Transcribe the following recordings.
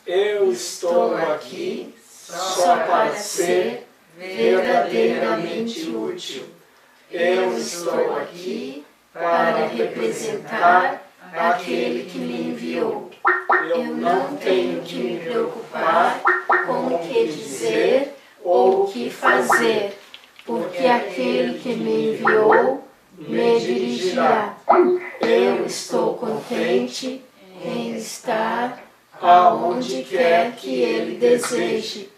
Eu estou aqui só para ser verdadeiramente útil. Eu estou aqui para representar aquele que me enviou. Eu não tenho que me preocupar com o que dizer ou o que fazer, porque aquele que me enviou me dirigirá. Eu estou contente em estar aonde quer que Ele deseje,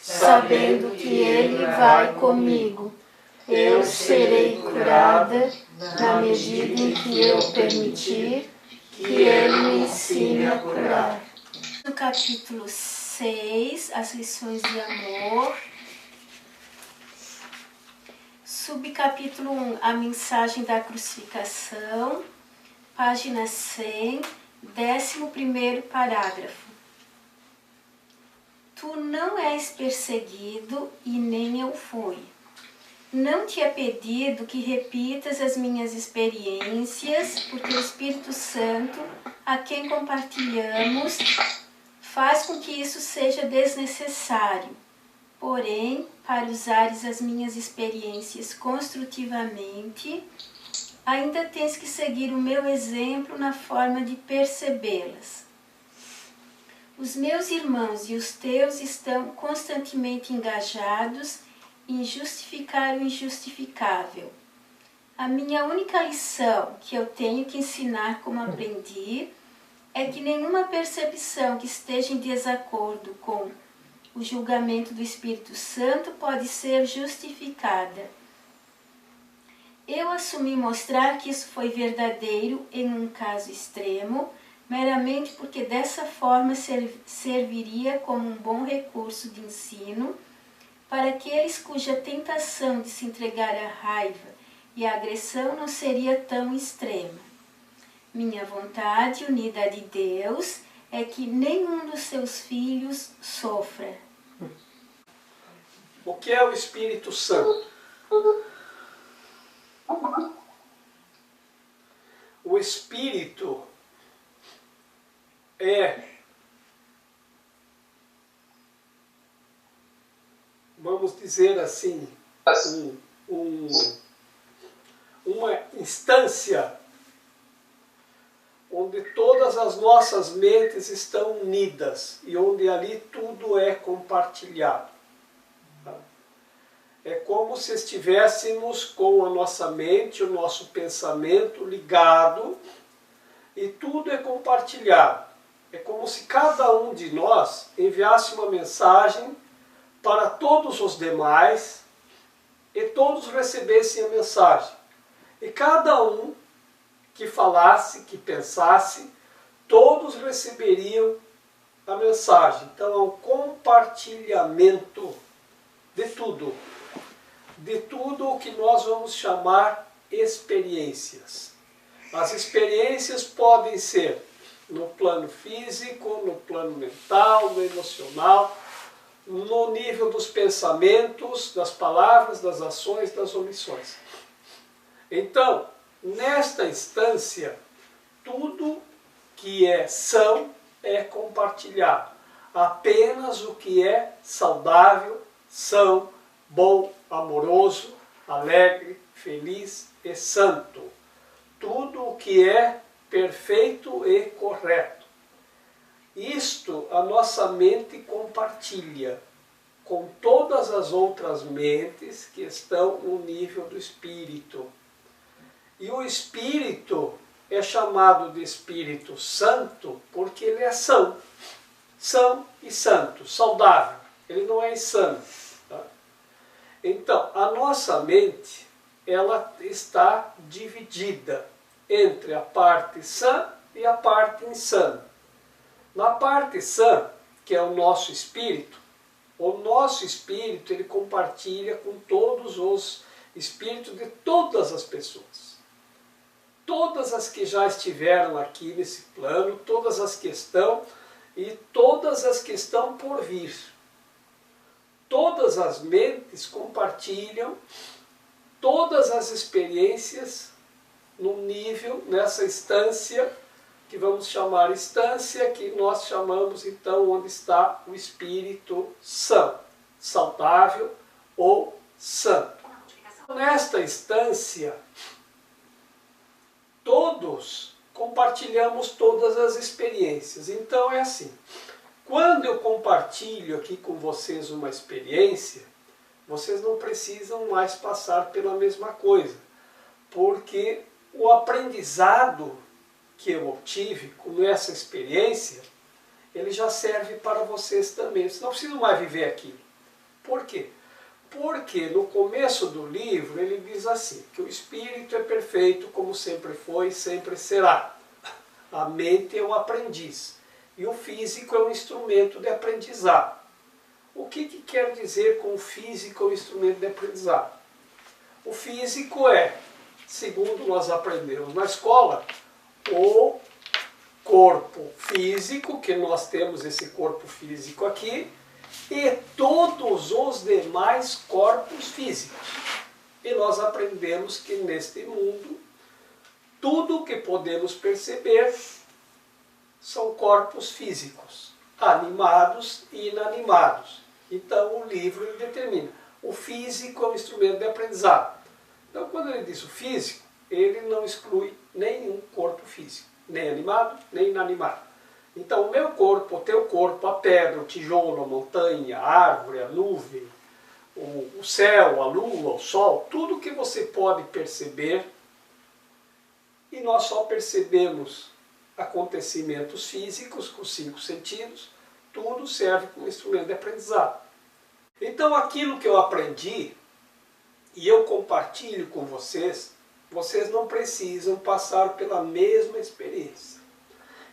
sabendo que Ele vai comigo. Eu serei curada na medida em que eu permitir que Ele me ensine a curar. No capítulo 6, as lições de amor. Subcapítulo 1, a mensagem da crucificação. Página 100, 11º parágrafo. Tu não és perseguido e nem eu fui. Não te é pedido que repitas as minhas experiências, porque o Espírito Santo, a quem compartilhamos, faz com que isso seja desnecessário. Porém, para usares as minhas experiências construtivamente, ainda tens que seguir o meu exemplo na forma de percebê-las. Os meus irmãos e os teus estão constantemente engajados em justificar o injustificável. A minha única lição que eu tenho que ensinar como aprendi é que nenhuma percepção que esteja em desacordo com o julgamento do Espírito Santo pode ser justificada. Eu assumi mostrar que isso foi verdadeiro em um caso extremo, meramente porque dessa forma serviria como um bom recurso de ensino para aqueles cuja tentação de se entregar à raiva e à agressão não seria tão extrema. Minha vontade, unida à de Deus, é que nenhum dos seus filhos sofra. O que é o Espírito Santo? O Espírito é, vamos dizer assim, uma instância onde todas as nossas mentes estão unidas e onde ali tudo é compartilhado. É como se estivéssemos com a nossa mente, o nosso pensamento ligado e tudo é compartilhado. É como se cada um de nós enviasse uma mensagem para todos os demais e todos recebessem a mensagem. E cada um que falasse, que pensasse, todos receberiam a mensagem. Então é um compartilhamento de tudo o que nós vamos chamar experiências. As experiências podem ser no plano físico, no plano mental, no emocional, no nível dos pensamentos, das palavras, das ações, das omissões. Então, nesta instância, tudo que é são é compartilhado. Apenas o que é saudável, são, bom, amoroso, alegre, feliz e santo. Tudo o que é perfeito e correto. Isto a nossa mente compartilha com todas as outras mentes que estão no nível do Espírito. E o Espírito é chamado de Espírito Santo porque ele é são e santo, saudável. Ele não é insano. Tá? Então, a nossa mente, ela está dividida entre a parte sã e a parte insana. Na parte sã, que é o nosso espírito ele compartilha com todos os espíritos de todas as pessoas. Todas as que já estiveram aqui nesse plano, todas as que estão e todas as que estão por vir. Todas as mentes compartilham todas as experiências no nível, nessa instância que vamos chamar instância, que nós chamamos então onde está o Espírito Santo, saudável ou santo. Nesta instância, todos compartilhamos todas as experiências. Então é assim, quando eu compartilho aqui com vocês uma experiência, vocês não precisam mais passar pela mesma coisa, porque o aprendizado que eu obtive com essa experiência, ele já serve para vocês também. Vocês não precisam mais viver aquilo. Por quê? Porque no começo do livro ele diz assim, que o espírito é perfeito como sempre foi e sempre será. A mente é o aprendiz e o físico é um instrumento de aprendizado. O que quer dizer com o físico é um instrumento de aprendizado? O físico é, segundo nós aprendemos na escola, o corpo físico, que nós temos esse corpo físico aqui, e todos os demais corpos físicos. E nós aprendemos que neste mundo, tudo que podemos perceber são corpos físicos, animados e inanimados. Então o livro ele determina, o físico é um instrumento de aprendizado. Então quando ele diz o físico, ele não exclui nenhum corpo físico, nem animado, nem inanimado. Então o meu corpo, o teu corpo, a pedra, o tijolo, a montanha, a árvore, a nuvem, o céu, a lua, o sol, tudo que você pode perceber, e nós só percebemos acontecimentos físicos com 5 sentidos, tudo serve como instrumento de aprendizado. Então aquilo que eu aprendi, e eu compartilho com vocês, vocês não precisam passar pela mesma experiência.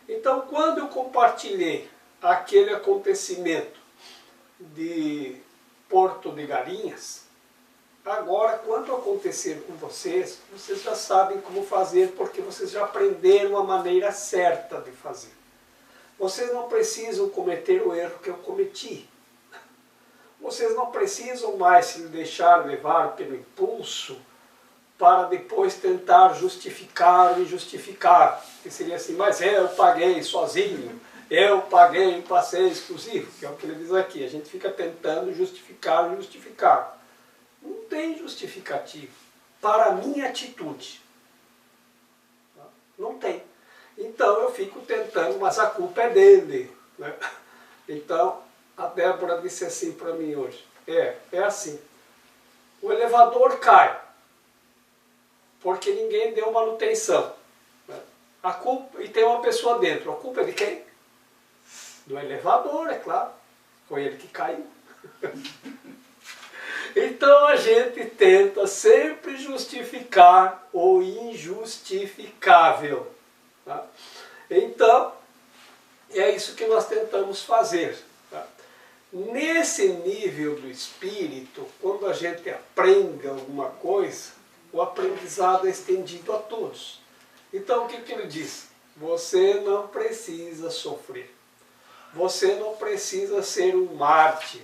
Então, quando eu compartilhei aquele acontecimento de Porto de Galinhas, agora, quando acontecer com vocês, vocês já sabem como fazer, porque vocês já aprenderam a maneira certa de fazer. Vocês não precisam cometer o erro que eu cometi. Vocês não precisam mais se deixar levar pelo impulso para depois tentar justificar o injustificável. Que seria assim, mas eu paguei sozinho, eu paguei em passeio exclusivo, que é o que ele diz aqui. A gente fica tentando justificar o injustificável. Não tem justificativo para a minha atitude. Não tem. Então eu fico tentando, mas a culpa é dele. Né? Então a Débora disse assim para mim hoje, é assim, o elevador cai, porque ninguém deu manutenção. Né? A culpa, e tem uma pessoa dentro, a culpa é de quem? Do elevador, é claro. Foi ele que caiu. Então a gente tenta sempre justificar o injustificável. Tá? Então, é isso que nós tentamos fazer. Tá? Nesse nível do espírito, quando a gente aprende alguma coisa, o aprendizado é estendido a todos. Então o que ele diz? Você não precisa sofrer. Você não precisa ser um mártir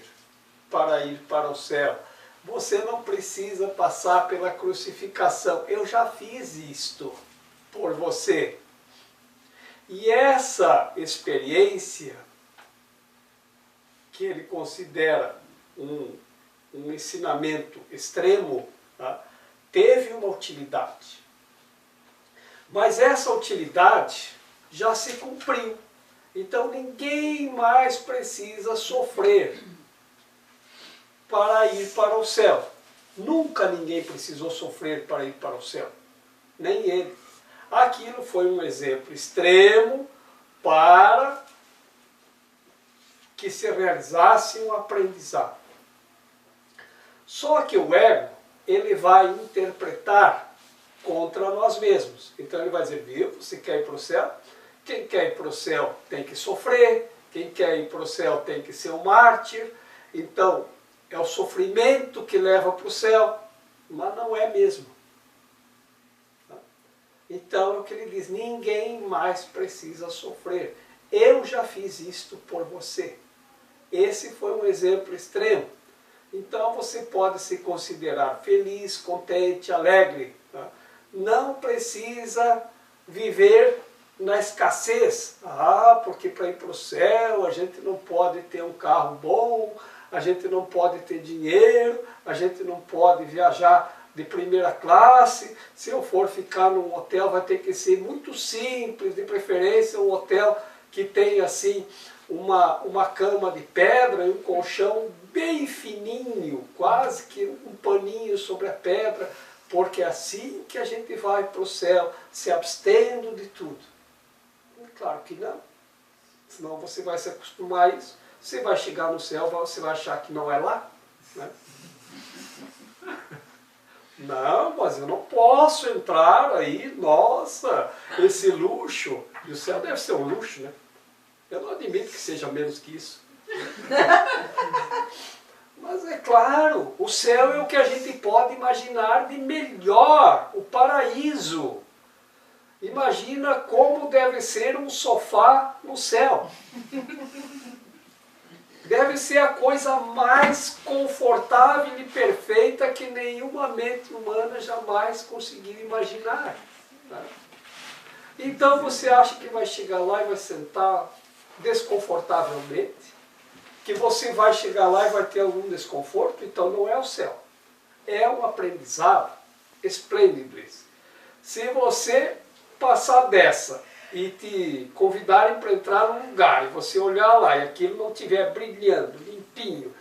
para ir para o céu. Você não precisa passar pela crucificação. Eu já fiz isto por você. E essa experiência, que ele considera um ensinamento extremo, tá? Teve uma utilidade. Mas essa utilidade já se cumpriu. Então ninguém mais precisa sofrer para ir para o céu. Nunca ninguém precisou sofrer para ir para o céu. Nem ele. Aquilo foi um exemplo extremo para que se realizasse um aprendizado. Só que o ego, ele vai interpretar contra nós mesmos. Então ele vai dizer, viu, você quer ir para o céu? Quem quer ir para o céu tem que sofrer, quem quer ir para o céu tem que ser um mártir. Então, é o sofrimento que leva para o céu, mas não é mesmo. Então, é o que ele diz, ninguém mais precisa sofrer. Eu já fiz isto por você. Esse foi um exemplo extremo. Então, você pode se considerar feliz, contente, alegre. Tá? Não precisa viver na escassez. Porque para ir para o céu a gente não pode ter um carro bom, a gente não pode ter dinheiro, a gente não pode viajar de primeira classe. Se eu for ficar num hotel vai ter que ser muito simples, de preferência um hotel que tenha assim uma cama de pedra e um colchão bem fininho, quase que um paninho sobre a pedra, porque é assim que a gente vai para o céu, se abstendo de tudo. Claro que não, senão você vai se acostumar a isso, você vai chegar no céu, você vai achar que não é lá, né? Não, mas eu não posso entrar aí, nossa, esse luxo. E o céu deve ser um luxo, né? Eu não admito que seja menos que isso. Mas é claro, o céu é o que a gente pode imaginar de melhor, o paraíso. Imagina como deve ser um sofá no céu. Deve ser a coisa mais confortável e perfeita que nenhuma mente humana jamais conseguiu imaginar. Né? Então você acha que vai chegar lá e vai sentar desconfortavelmente? Que você vai chegar lá e vai ter algum desconforto? Então não é o céu. É um aprendizado esplêndido esse. Se você passar dessa e te convidarem para entrar num lugar e você olhar lá e aquilo não estiver brilhando, limpinho,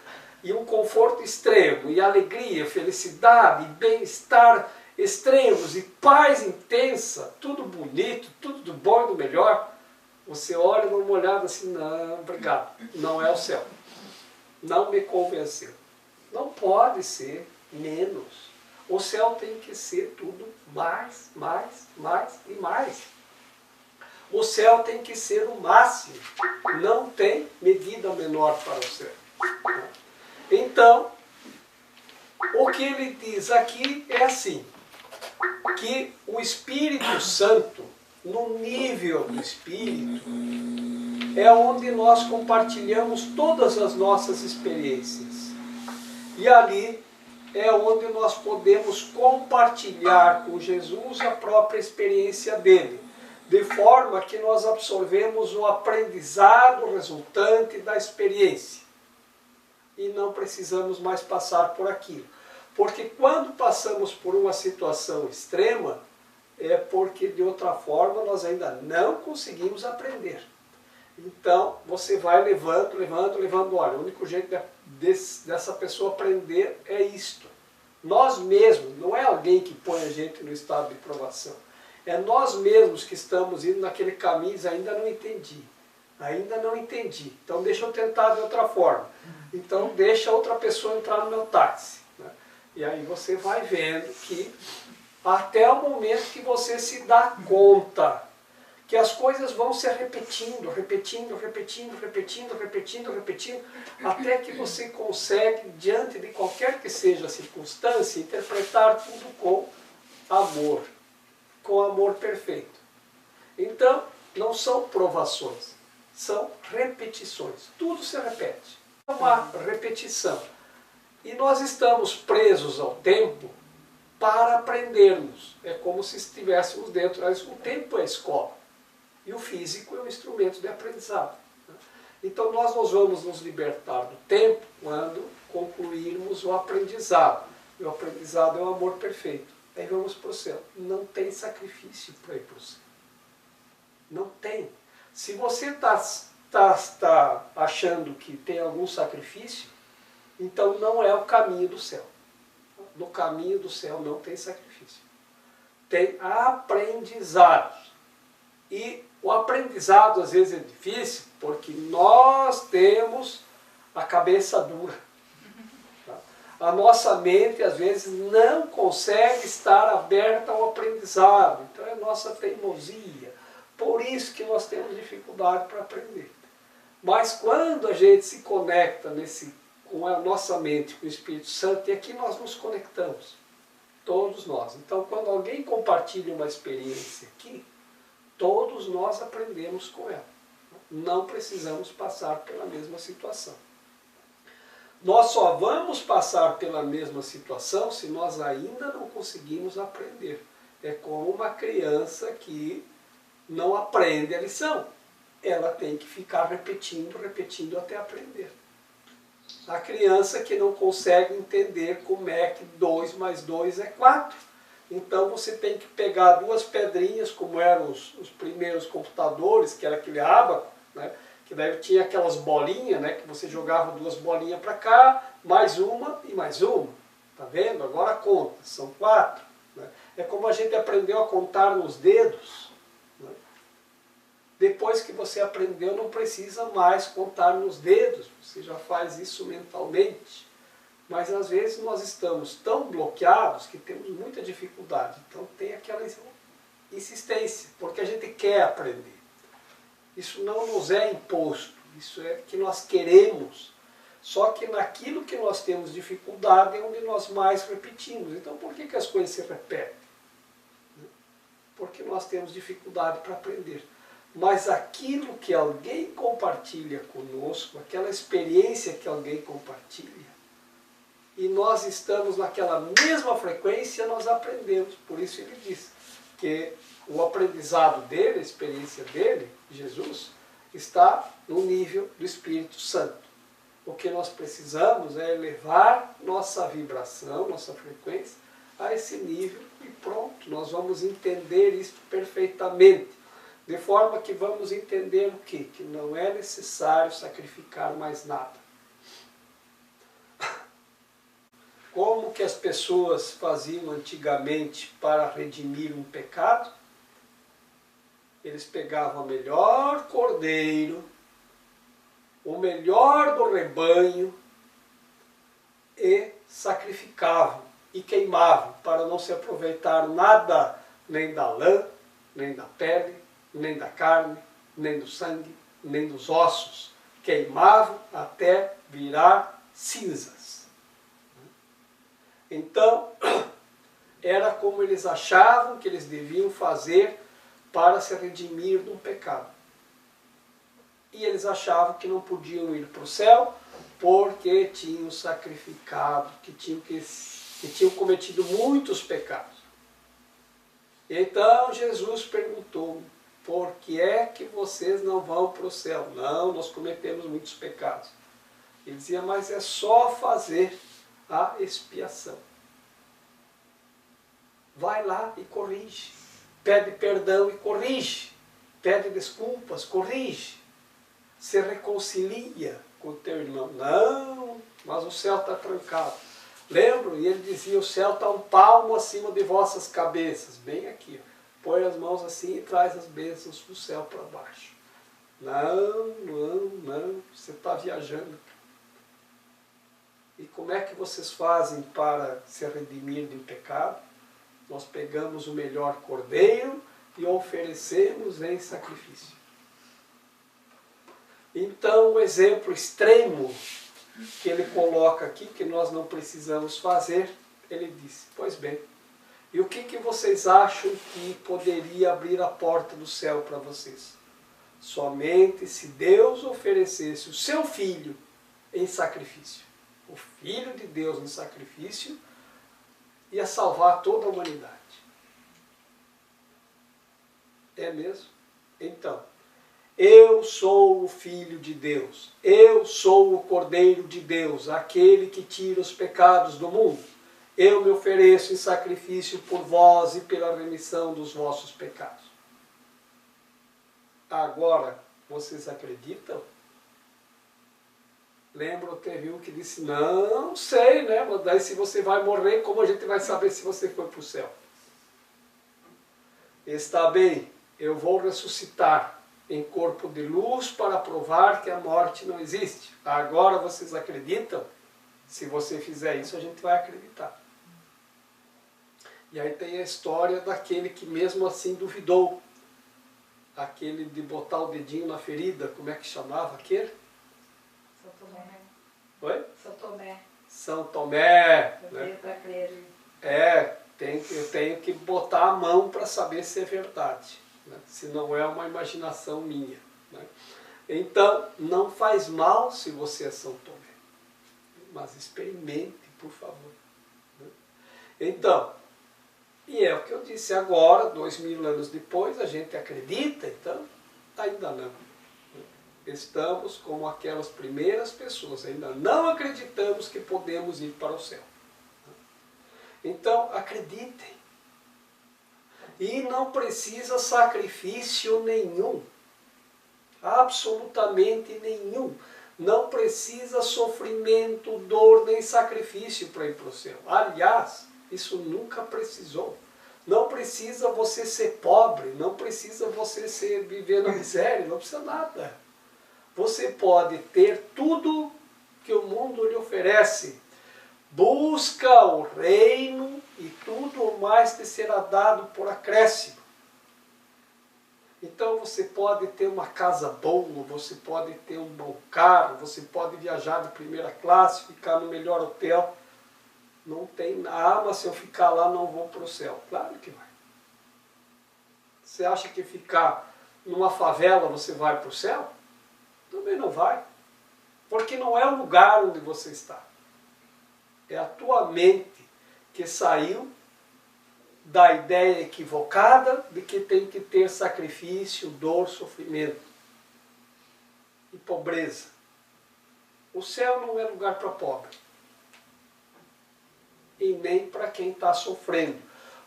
e um conforto extremo, e alegria, felicidade, bem-estar extremos, e paz intensa, tudo bonito, tudo do bom e do melhor, você olha e dá uma olhada assim, não, obrigado, não é o céu. Não me convenceu. Não pode ser menos. O céu tem que ser tudo mais, mais, mais e mais. O céu tem que ser o máximo. Não tem medida menor para o céu. Então, o que ele diz aqui é assim, que o Espírito Santo, no nível do Espírito, é onde nós compartilhamos todas as nossas experiências. E ali é onde nós podemos compartilhar com Jesus a própria experiência dele, de forma que nós absorvemos o aprendizado resultante da experiência. E não precisamos mais passar por aquilo. Porque quando passamos por uma situação extrema, é porque de outra forma nós ainda não conseguimos aprender. Então você vai levando, olha, o único jeito dessa pessoa aprender é isto. Nós mesmos, não é alguém que põe a gente no estado de provação. É nós mesmos que estamos indo naquele caminho e diz, ainda não entendi. Ainda não entendi. Então deixa eu tentar de outra forma. Então deixa outra pessoa entrar no meu táxi. Né? E aí você vai vendo que até o momento que você se dá conta que as coisas vão se repetindo, até que você consegue, diante de qualquer que seja a circunstância, interpretar tudo com amor perfeito. Então, não são provações, são repetições. Tudo se repete. É uma repetição. E nós estamos presos ao tempo para aprendermos. É como se estivéssemos dentro. O tempo é a escola. E o físico é um instrumento de aprendizado. Então nós vamos nos libertar do tempo quando concluirmos o aprendizado. E o aprendizado é o amor perfeito. Aí vamos para o céu. Não tem sacrifício para ir para o céu. Não tem. Se você está achando que tem algum sacrifício, então não é o caminho do céu. No caminho do céu não tem sacrifício. Tem aprendizado. E o aprendizado às vezes é difícil porque nós temos a cabeça dura. Tá? A nossa mente às vezes não consegue estar aberta ao aprendizado. Então é nossa teimosia. Por isso que nós temos dificuldade para aprender. Mas quando a gente se conecta com a nossa mente, com o Espírito Santo, é aqui nós nos conectamos. Todos nós. Então quando alguém compartilha uma experiência aqui, todos nós aprendemos com ela. Não precisamos passar pela mesma situação. Nós só vamos passar pela mesma situação se nós ainda não conseguimos aprender. É como uma criança que não aprende a lição. Ela tem que ficar repetindo, repetindo até aprender. A criança que não consegue entender como é que 2 mais 2 é 4. Então você tem que pegar 2 pedrinhas, como eram os primeiros computadores, que era aquele ábaco, né? Que daí tinha aquelas bolinhas, né? Que você jogava 2 bolinhas para cá, mais uma e mais uma. Tá vendo? Agora conta, são 4. Né? É como a gente aprendeu a contar nos dedos. Né? Depois que você aprendeu, não precisa mais contar nos dedos, você já faz isso mentalmente. Mas às vezes nós estamos tão bloqueados que temos muita dificuldade. Então tem aquela insistência, porque a gente quer aprender. Isso não nos é imposto, isso é que nós queremos. Só que naquilo que nós temos dificuldade é onde nós mais repetimos. Então por que as coisas se repetem? Porque nós temos dificuldade para aprender. Mas aquilo que alguém compartilha conosco, aquela experiência que alguém compartilha, e nós estamos naquela mesma frequência, nós aprendemos. Por isso ele diz que o aprendizado dele, a experiência dele, Jesus, está no nível do Espírito Santo. O que nós precisamos é elevar nossa vibração, nossa frequência, a esse nível e pronto, nós vamos entender isso perfeitamente. De forma que vamos entender o quê? Que não é necessário sacrificar mais nada. Como que as pessoas faziam antigamente para redimir um pecado? Eles pegavam o melhor cordeiro, o melhor do rebanho e sacrificavam e queimavam para não se aproveitar nada, nem da lã, nem da pele, nem da carne, nem do sangue, nem dos ossos. Queimavam até virar cinzas. Então, era como eles achavam que eles deviam fazer para se redimir de um pecado. E eles achavam que não podiam ir para o céu porque tinham sacrificado, que tinham cometido muitos pecados. Então Jesus perguntou: por que é que vocês não vão para o céu? Não, nós cometemos muitos pecados. Ele dizia: mas é só fazer a expiação. Vai lá e corrige. Pede perdão e corrige. Pede desculpas, corrige. Se reconcilia com o teu irmão. Não, mas o céu está trancado. Lembro? E ele dizia: o céu está um palmo acima de vossas cabeças. Bem aqui, ó. Põe as mãos assim e traz as bênçãos do céu para baixo. Não, você está viajando. E como é que vocês fazem para se redimir de um pecado? Nós pegamos o melhor cordeiro e oferecemos em sacrifício. Então, o exemplo extremo que ele coloca aqui, que nós não precisamos fazer, ele disse: pois bem, e o que vocês acham que poderia abrir a porta do céu para vocês? Somente se Deus oferecesse o seu Filho em sacrifício. O Filho de Deus em sacrifício ia salvar toda a humanidade. É mesmo? Então, eu sou o Filho de Deus. Eu sou o Cordeiro de Deus, aquele que tira os pecados do mundo. Eu me ofereço em sacrifício por vós e pela remissão dos vossos pecados. Agora, vocês acreditam? Lembro, teve um que disse: não sei, né? Mas daí se você vai morrer, como a gente vai saber se você foi para o céu? Está bem, eu vou ressuscitar em corpo de luz para provar que a morte não existe. Agora vocês acreditam? Se você fizer isso, a gente vai acreditar. E aí tem a história daquele que mesmo assim duvidou. Aquele de botar o dedinho na ferida, como é que chamava aquele? São Tomé. Oi? São Tomé. São Tomé. Né? Para crer. Eu tenho que botar a mão para saber se é verdade, né? Se não é uma imaginação minha, né? Então, não faz mal se você é São Tomé, mas experimente, por favor, né? Então, E é o que eu disse agora, 2000 anos depois, a gente acredita, então ainda não. Estamos como aquelas primeiras pessoas, ainda não acreditamos que podemos ir para o céu. Então, acreditem. E não precisa sacrifício nenhum. Absolutamente nenhum. Não precisa sofrimento, dor, nem sacrifício para ir para o céu. Aliás, isso nunca precisou. Não precisa você ser pobre, não precisa você viver na miséria, não precisa nada. Você pode ter tudo que o mundo lhe oferece. Busca o reino e tudo mais te será dado por acréscimo. Então você pode ter uma casa boa, você pode ter um bom carro, você pode viajar de primeira classe, ficar no melhor hotel. Não tem nada, mas se eu ficar lá não vou para o céu. Claro que vai. Você acha que ficar numa favela você vai para o céu? Também não vai. Porque não é o lugar onde você está. É a tua mente que saiu da ideia equivocada de que tem que ter sacrifício, dor, sofrimento e pobreza. O céu não é lugar para pobre. E nem para quem está sofrendo.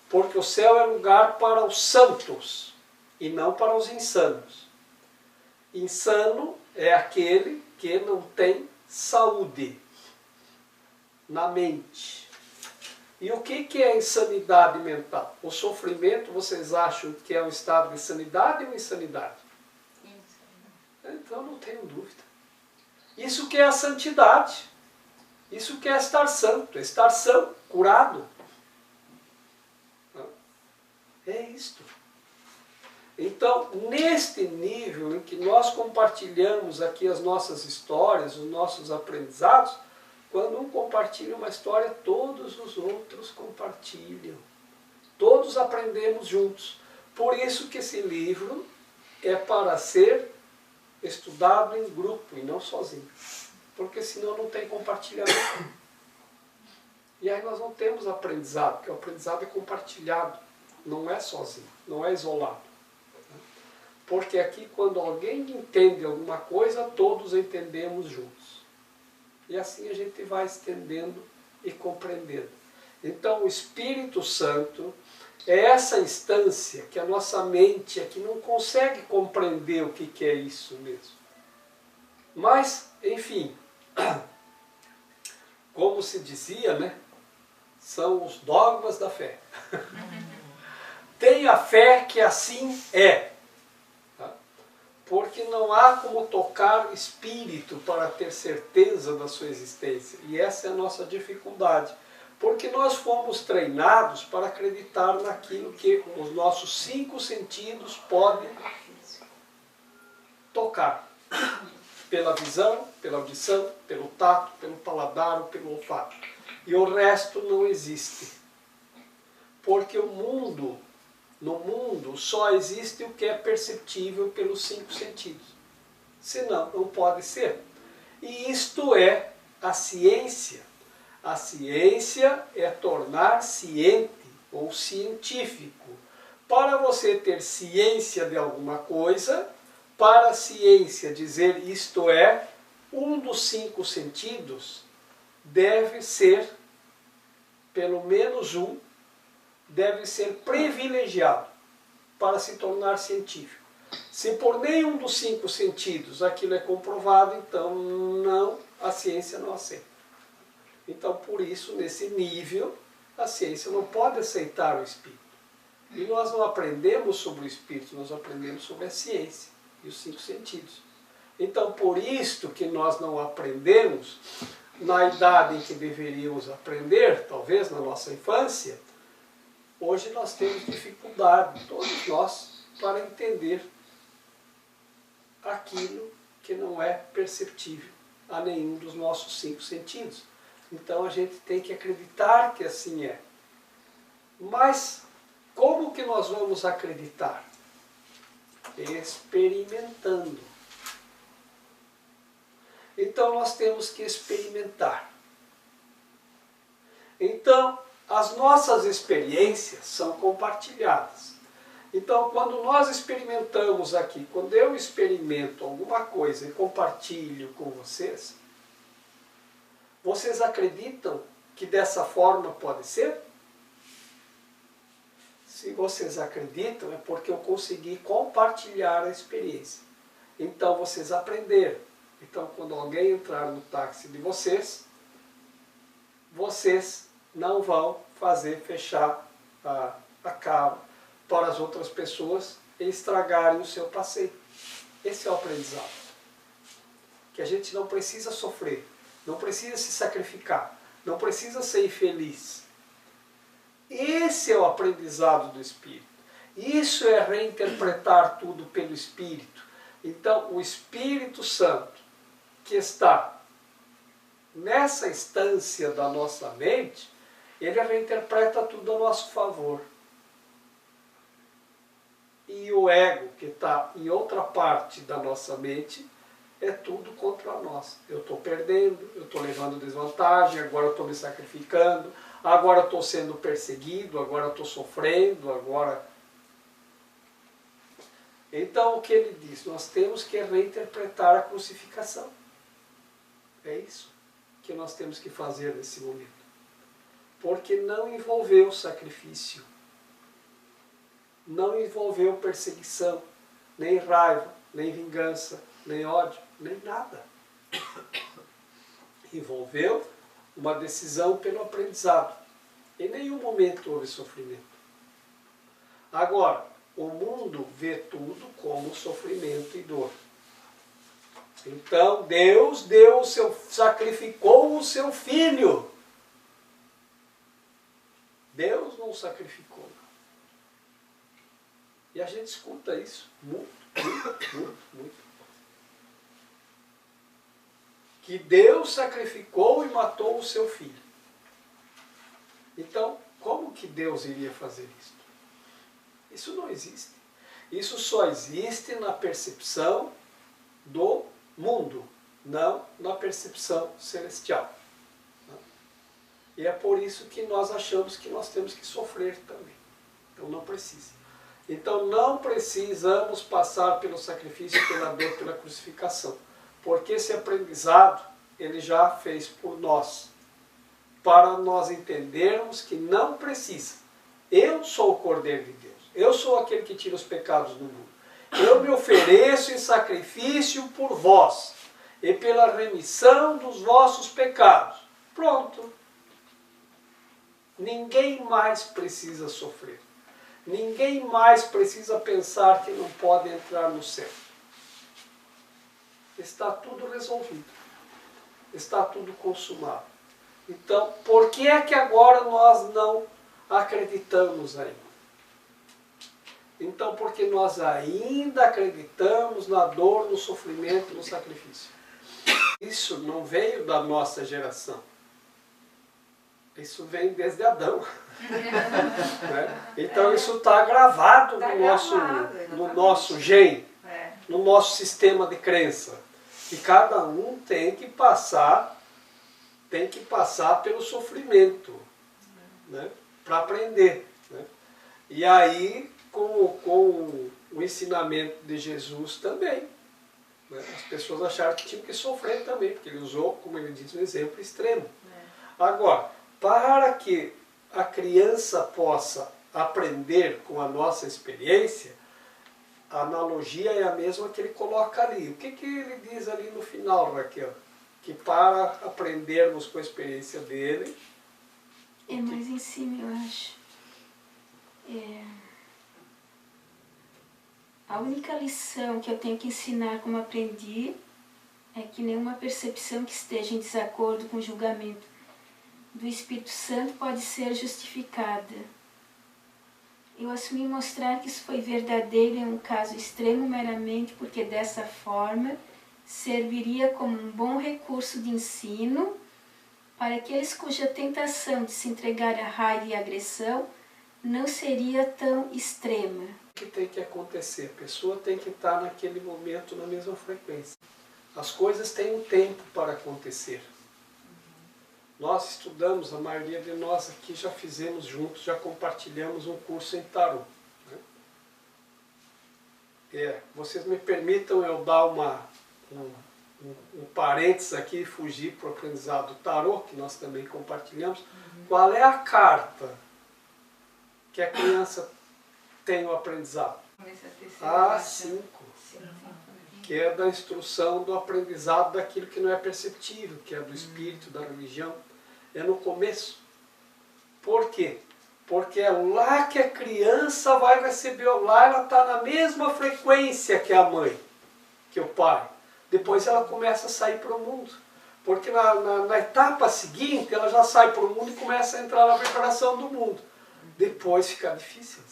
Porque o céu é lugar para os santos e não para os insanos. Insano é aquele que não tem saúde na mente. E o que é insanidade mental? O sofrimento, vocês acham que é um estado de sanidade ou insanidade? Então não tenho dúvida. Isso que é a santidade. Isso que é estar santo, estar são, curado. É isto. Então, neste nível em que nós compartilhamos aqui as nossas histórias, os nossos aprendizados, quando um compartilha uma história, todos os outros compartilham. Todos aprendemos juntos. Por isso que esse livro é para ser estudado em grupo e não sozinho. Porque senão não tem compartilhamento. E aí nós não temos aprendizado, porque o aprendizado é compartilhado, não é sozinho, não é isolado. Porque aqui quando alguém entende alguma coisa, todos entendemos juntos. E assim a gente vai estendendo e compreendendo. Então o Espírito Santo é essa instância que a nossa mente aqui não consegue compreender o que é isso mesmo. Mas, enfim, como se dizia, né? São os dogmas da fé. Tenha fé que assim é. Tá? Porque não há como tocar o espírito para ter certeza da sua existência. E essa é a nossa dificuldade. Porque nós fomos treinados para acreditar naquilo que os nossos 5 sentidos podem tocar. Pela visão, pela audição, pelo tato, pelo paladar ou pelo olfato. E o resto não existe. Porque no mundo só existe o que é perceptível pelos 5 sentidos. Senão, não pode ser. E isto é a ciência. A ciência é tornar ciente ou científico. Para você ter ciência de alguma coisa, para a ciência dizer isto é, um dos 5 sentidos deve ser, pelo menos um, deve ser privilegiado para se tornar científico. Se por nenhum dos 5 sentidos aquilo é comprovado, então não, a ciência não aceita. Então por isso, nesse nível, a ciência não pode aceitar o Espírito. E nós não aprendemos sobre o Espírito, nós aprendemos sobre a ciência e os 5 sentidos. Então por isto que nós não aprendemos na idade em que deveríamos aprender, talvez na nossa infância, hoje nós temos dificuldade, todos nós, para entender aquilo que não é perceptível a nenhum dos nossos 5 sentidos. Então a gente tem que acreditar que assim é. Mas como que nós vamos acreditar? Experimentando. Então nós temos que experimentar. Então, as nossas experiências são compartilhadas. Então, quando nós experimentamos aqui, quando eu experimento alguma coisa e compartilho com vocês, vocês acreditam que dessa forma pode ser? Se vocês acreditam, é porque eu consegui compartilhar a experiência. Então, vocês aprenderam. Então, quando alguém entrar no táxi de vocês, vocês não vão fechar a cara para as outras pessoas e estragarem o seu passeio. Esse é o aprendizado. Que a gente não precisa sofrer, não precisa se sacrificar, não precisa ser infeliz. Esse é o aprendizado do Espírito. Isso é reinterpretar tudo pelo Espírito. Então, o Espírito Santo, que está nessa instância da nossa mente, ele reinterpreta tudo a nosso favor. E o ego, que está em outra parte da nossa mente, é tudo contra nós. Eu estou perdendo, eu estou levando desvantagem, agora eu estou me sacrificando, agora eu estou sendo perseguido, agora eu estou sofrendo, agora... Então, o que ele diz? Nós temos que reinterpretar a crucificação. É isso que nós temos que fazer nesse momento. Porque não envolveu sacrifício, não envolveu perseguição, nem raiva, nem vingança, nem ódio, nem nada. Envolveu uma decisão pelo aprendizado. Em nenhum momento houve sofrimento. Agora, o mundo vê tudo como sofrimento e dor. Então, Deus sacrificou o seu filho. Deus não sacrificou. E a gente escuta isso muito. Que Deus sacrificou e matou o seu filho. Então, como que Deus iria fazer isso? Isso não existe. Isso só existe na percepção do mundo, não na percepção celestial. E é por isso que nós achamos que nós temos que sofrer também. Então não precisa. Então não precisamos passar pelo sacrifício, pela dor, pela crucificação. Porque esse aprendizado ele já fez por nós. Para nós entendermos que não precisa. Eu sou o Cordeiro de Deus. Eu sou aquele que tira os pecados do mundo. Eu me ofereço em sacrifício por vós e pela remissão dos vossos pecados. Pronto. Ninguém mais precisa sofrer. Ninguém mais precisa pensar que não pode entrar no céu. Está tudo resolvido. Está tudo consumado. Então, por que é que agora nós não acreditamos ainda? Então, porque nós ainda acreditamos na dor, no sofrimento, no sacrifício. Isso não veio da nossa geração. Isso vem desde Adão. Né? Então isso está gravado no nosso gene, no nosso sistema de crença. E cada um tem que passar pelo sofrimento, né? Para aprender. Né? E aí, com o ensinamento de Jesus também. Né? As pessoas acharam que tinham que sofrer também, porque ele usou, como ele diz, um exemplo extremo. Agora, para que a criança possa aprender com a nossa experiência, a analogia é a mesma que ele coloca ali. O que ele diz ali no final, Raquel? Que para aprendermos com a experiência dele... É mais em cima, eu acho. A única lição que eu tenho que ensinar como aprendi é que nenhuma percepção que esteja em desacordo com o julgamento do Espírito Santo pode ser justificada. Eu assumi mostrar que isso foi verdadeiro em um caso extremo meramente porque dessa forma serviria como um bom recurso de ensino para aqueles cuja tentação de se entregar à raiva e à agressão não seria tão extrema. O que tem que acontecer? A pessoa tem que estar naquele momento na mesma frequência. As coisas têm um tempo para acontecer. Nós estudamos, a maioria de nós aqui já fizemos juntos, já compartilhamos um curso em tarô. Vocês me permitam eu dar um parênteses aqui e fugir para o aprendizado do tarô, que nós também compartilhamos. Qual é a carta que a criança tem no aprendizado? A 5, que é da instrução do aprendizado daquilo que não é perceptível, que é do espírito, da religião. É no começo. Por quê? Porque é lá que a criança vai receber, lá ela está na mesma frequência que a mãe, que o pai. Depois ela começa a sair para o mundo. Porque na etapa seguinte ela já sai para o mundo e começa a entrar na vibração do mundo. Depois fica difícil.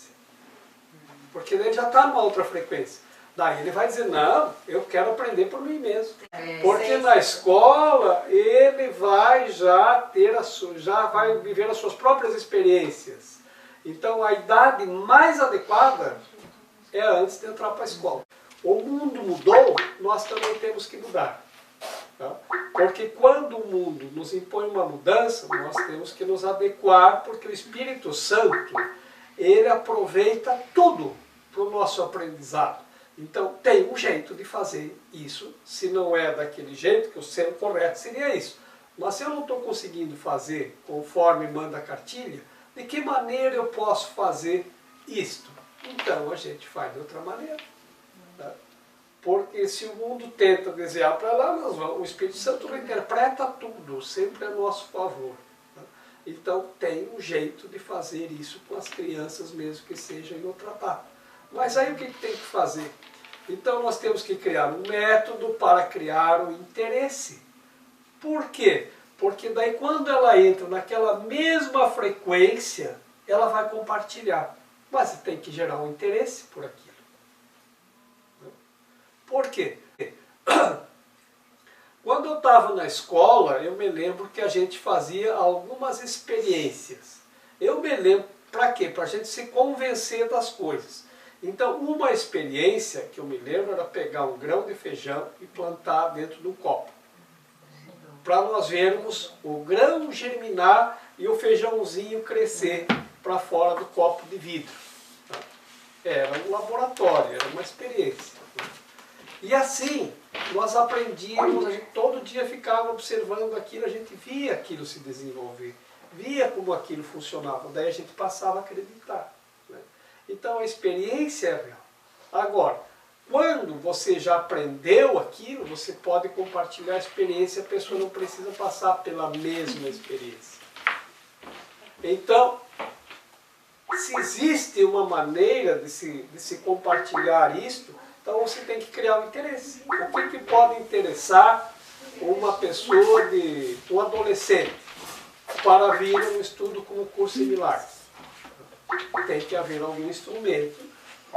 Porque ele já está numa outra frequência. Daí ele vai dizer, não, eu quero aprender por mim mesmo. Porque na escola ele vai já vai viver as suas próprias experiências. Então a idade mais adequada é antes de entrar para a escola. O mundo mudou, nós também temos que mudar. Tá? Porque quando o mundo nos impõe uma mudança, nós temos que nos adequar, porque o Espírito Santo, ele aproveita tudo para o nosso aprendizado. Então tem um jeito de fazer isso, se não é daquele jeito, que o ser correto seria isso. Mas se eu não estou conseguindo fazer conforme manda a cartilha, de que maneira eu posso fazer isto? Então a gente faz de outra maneira. Tá? Porque se o mundo tenta desenhar para lá, o Espírito Santo reinterpreta tudo, sempre a nosso favor. Tá? Então tem um jeito de fazer isso com as crianças, mesmo que seja em outra etapa. Mas aí o que tem que fazer? Então nós temos que criar um método para criar o interesse. Por quê? Porque daí quando ela entra naquela mesma frequência, ela vai compartilhar. Mas tem que gerar um interesse por aquilo. Por quê? Quando eu estava na escola, eu me lembro que a gente fazia algumas experiências. Eu me lembro, para quê? Para a gente se convencer das coisas. Então, uma experiência que eu me lembro era pegar um grão de feijão e plantar dentro de um copo. Para nós vermos o grão germinar e o feijãozinho crescer para fora do copo de vidro. Era um laboratório, era uma experiência. E assim, nós aprendíamos, a gente todo dia ficava observando aquilo, a gente via aquilo se desenvolver, via como aquilo funcionava, daí a gente passava a acreditar. Então a experiência é real. Agora, quando você já aprendeu aquilo, você pode compartilhar a experiência, a pessoa não precisa passar pela mesma experiência. Então, se existe uma maneira de se compartilhar isto, então você tem que criar um interesse. O que pode interessar uma pessoa, um adolescente, para vir a um estudo como curso de milagres? Tem que haver algum instrumento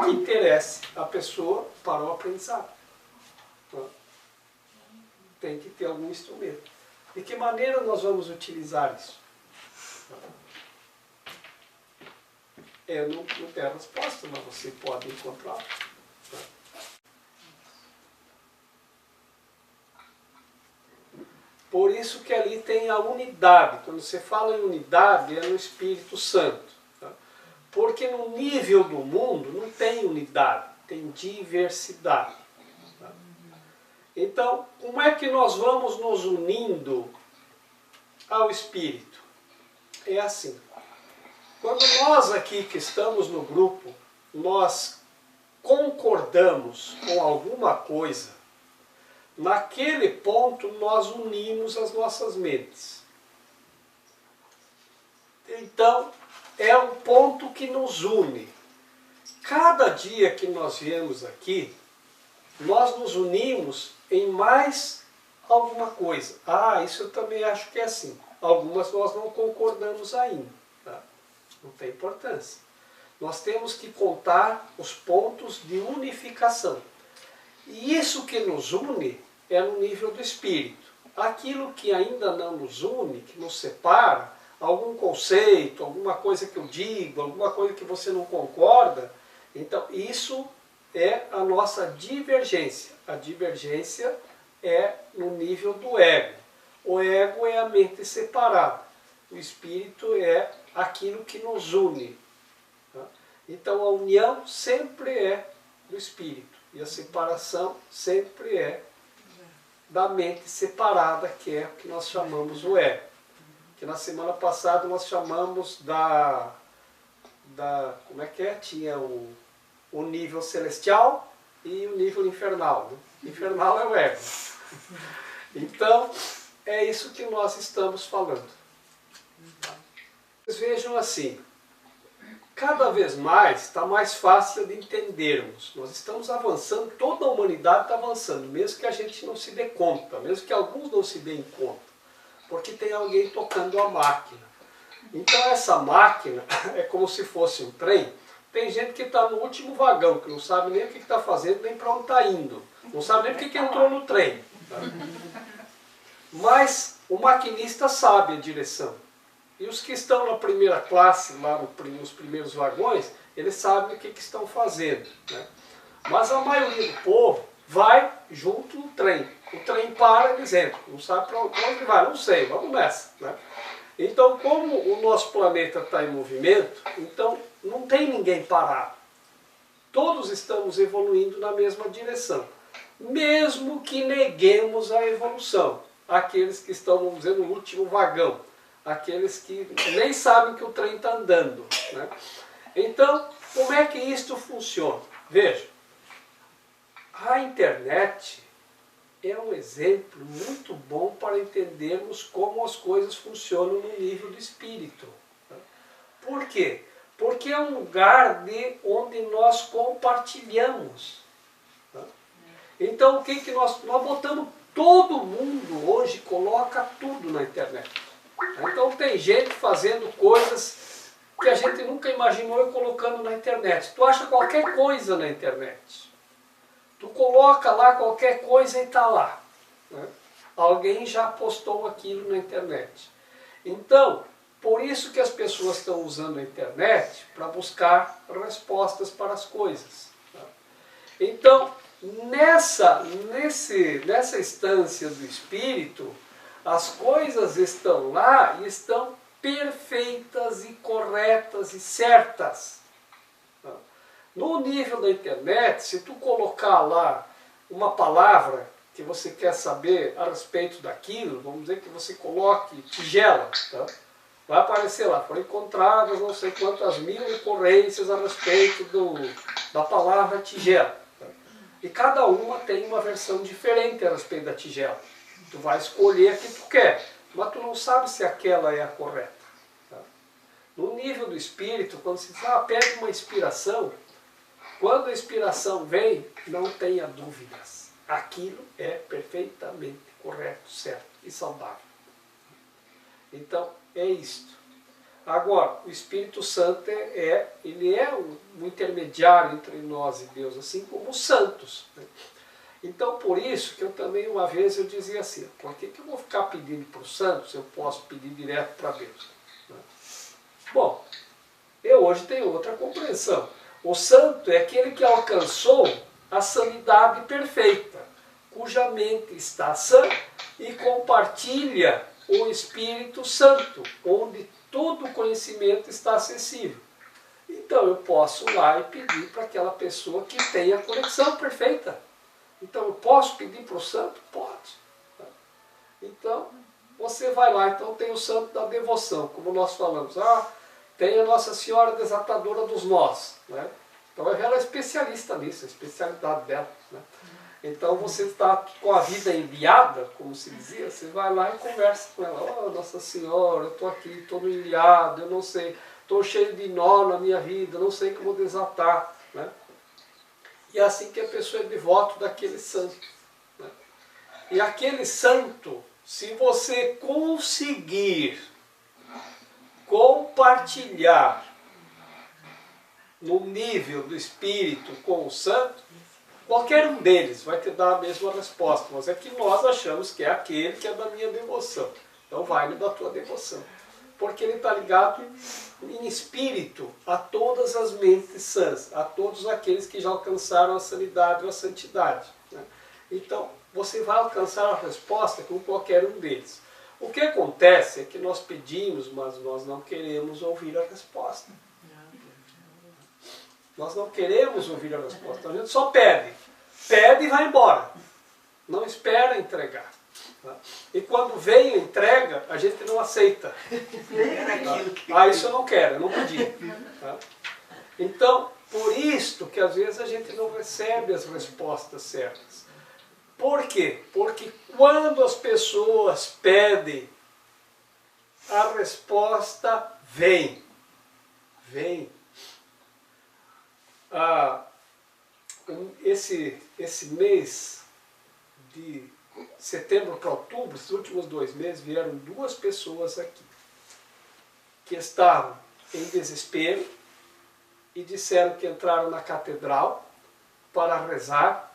que interesse a pessoa para o aprendizado. Tem que ter algum instrumento. De que maneira nós vamos utilizar isso? Eu não tenho a resposta, mas você pode encontrar. Por isso que ali tem a unidade. Quando você fala em unidade, é no Espírito Santo. Porque no nível do mundo não tem unidade, tem diversidade. Então, como é que nós vamos nos unindo ao Espírito? É assim. Quando nós aqui que estamos no grupo, nós concordamos com alguma coisa, naquele ponto nós unimos as nossas mentes. Então, é um ponto que nos une. Cada dia que nós viemos aqui, nós nos unimos em mais alguma coisa. Ah, isso eu também acho que é assim. Algumas nós não concordamos ainda. Tá? Não tem importância. Nós temos que contar os pontos de unificação. E isso que nos une é no nível do espírito. Aquilo que ainda não nos une, que nos separa, algum conceito, alguma coisa que eu digo, alguma coisa que você não concorda, então isso é a nossa divergência. A divergência é no nível do ego. O ego é a mente separada. O espírito é aquilo que nos une. Tá? Então a união sempre é do espírito. E a separação sempre é da mente separada, que é o que nós chamamos o ego. Que na semana passada nós chamamos como é que é? Tinha o nível celestial e o nível infernal. Né? Infernal é o ego. Então, é isso que nós estamos falando. Vocês vejam assim, cada vez mais está mais fácil de entendermos. Nós estamos avançando, toda a humanidade está avançando, mesmo que a gente não se dê conta, mesmo que alguns não se deem conta, porque tem alguém tocando a máquina. Então essa máquina é como se fosse um trem. Tem gente que está no último vagão, que não sabe nem o que está fazendo, nem para onde está indo. Não sabe nem porque que entrou no trem. Tá? Mas o maquinista sabe a direção. E os que estão na primeira classe, lá nos primeiros vagões, eles sabem o que estão fazendo. Né? Mas a maioria do povo vai junto no trem. O trem para, eles entram. Não sabe para onde vai, não sei, vamos nessa. Né? Então, como o nosso planeta está em movimento, então não tem ninguém parado. Todos estamos evoluindo na mesma direção. Mesmo que neguemos a evolução. Aqueles que estão, vamos dizer, no último vagão. Aqueles que nem sabem que o trem está andando. Né? Então, como é que isto funciona? Veja, a internet é um exemplo muito bom para entendermos como as coisas funcionam no nível do espírito. Por quê? Porque é um lugar onde nós compartilhamos. Então, o que nós botamos? Todo mundo hoje coloca tudo na internet. Então tem gente fazendo coisas que a gente nunca imaginou e colocando na internet. Tu acha qualquer coisa na internet. Tu coloca lá qualquer coisa e está lá. Né? Alguém já postou aquilo na internet. Então, por isso que as pessoas estão usando a internet para buscar respostas para as coisas. Tá? Então, nessa instância do espírito, as coisas estão lá e estão perfeitas e corretas e certas. No nível da internet, se tu colocar lá uma palavra que você quer saber a respeito daquilo, vamos dizer que você coloque tigela, tá? Vai aparecer lá, foram encontradas não sei quantas mil ocorrências a respeito da palavra tigela. Tá? E cada uma tem uma versão diferente a respeito da tigela. Tu vai escolher a que tu quer, mas tu não sabe se aquela é a correta. Tá? No nível do espírito, quando se diz, pede uma inspiração, quando a inspiração vem, não tenha dúvidas. Aquilo é perfeitamente correto, certo e saudável. Então, é isto. Agora, o Espírito Santo ele é um intermediário entre nós e Deus, assim como os santos. Né? Então, por isso que eu também, uma vez, eu dizia assim, por que eu vou ficar pedindo para os santos, eu posso pedir direto para Deus? Né? Bom, eu hoje tenho outra compreensão. O santo é aquele que alcançou a sanidade perfeita, cuja mente está sã e compartilha o Espírito Santo, onde todo o conhecimento está acessível. Então eu posso ir lá e pedir para aquela pessoa que tenha a conexão perfeita. Então eu posso pedir para o santo? Pode. Então você vai lá, então tem o santo da devoção, como nós falamos. Tem a Nossa Senhora Desatadora dos Nós. Né? Então ela é especialista nisso, a especialidade dela. Né? Então você está com a vida enviada, como se dizia, você vai lá e conversa com ela. Nossa Senhora, eu estou aqui, estou no enviado, eu não sei, estou cheio de nó na minha vida, não sei como desatar. Né? E é assim que a pessoa é devoto daquele santo. Né? E aquele santo, se você conseguir compartilhar no nível do espírito com o santo, qualquer um deles vai te dar a mesma resposta, mas é que nós achamos que é aquele que é da minha devoção. Então vai no da tua devoção. Porque ele está ligado em espírito a todas as mentes sãs, a todos aqueles que já alcançaram a sanidade ou a santidade. Né? Então você vai alcançar a resposta com qualquer um deles. O que acontece é que nós pedimos, mas nós não queremos ouvir a resposta. Nós não queremos ouvir a resposta. A gente só pede. Pede e vai embora. Não espera entregar. Tá? E quando vem a entrega, a gente não aceita. Tá? Ah, isso eu não quero, eu não pedi. Tá? Então, por isso que às vezes a gente não recebe as respostas certas. Por quê? Porque quando as pessoas pedem, a resposta vem. Vem. Esse mês de setembro para outubro, esses últimos 2 meses, vieram 2 pessoas aqui que estavam em desespero e disseram que entraram na catedral para rezar.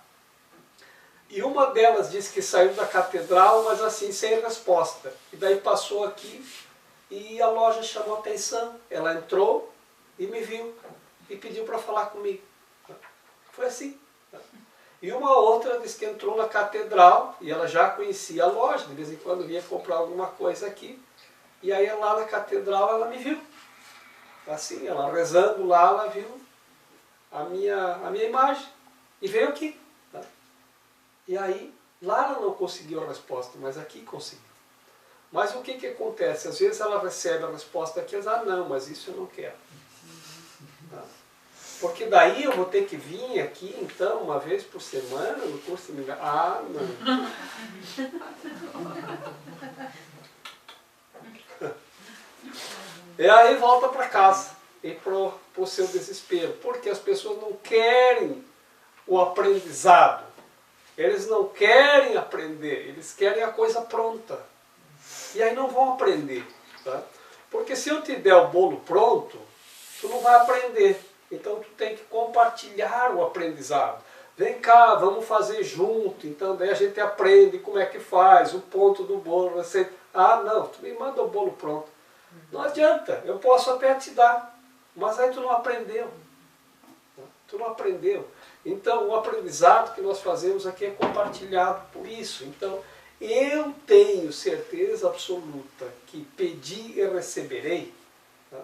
E uma delas disse que saiu da catedral, mas assim, sem resposta. E daí passou aqui e a loja chamou a atenção. Ela entrou e me viu e pediu para falar comigo. Foi assim. E uma outra disse que entrou na catedral e ela já conhecia a loja, de vez em quando vinha comprar alguma coisa aqui. E aí lá na catedral ela me viu. Assim, ela rezando lá, ela viu a minha imagem e veio aqui. Tá? E aí, lá ela não conseguiu a resposta, mas aqui conseguiu. Mas o que acontece? Às vezes ela recebe a resposta aqui e diz, ah não, mas isso eu não quero. Tá? Porque daí eu vou ter que vir aqui, então, uma vez por semana, no curso de milagre. Ah, não. E aí volta para casa e para o seu desespero. Porque as pessoas não querem o aprendizado. Eles não querem aprender, eles querem a coisa pronta. E aí não vão aprender. Tá? Porque se eu te der o bolo pronto, tu não vai aprender. Então tu tem que compartilhar o aprendizado. Vem cá, vamos fazer junto. Então daí a gente aprende como é que faz, o ponto do bolo. Você... Ah não, tu me manda o bolo pronto. Não adianta, eu posso até te dar. Mas aí tu não aprendeu. Tu não aprendeu. Então o aprendizado que nós fazemos aqui é compartilhado por isso. Então eu tenho certeza absoluta que pedir e receberei, tá?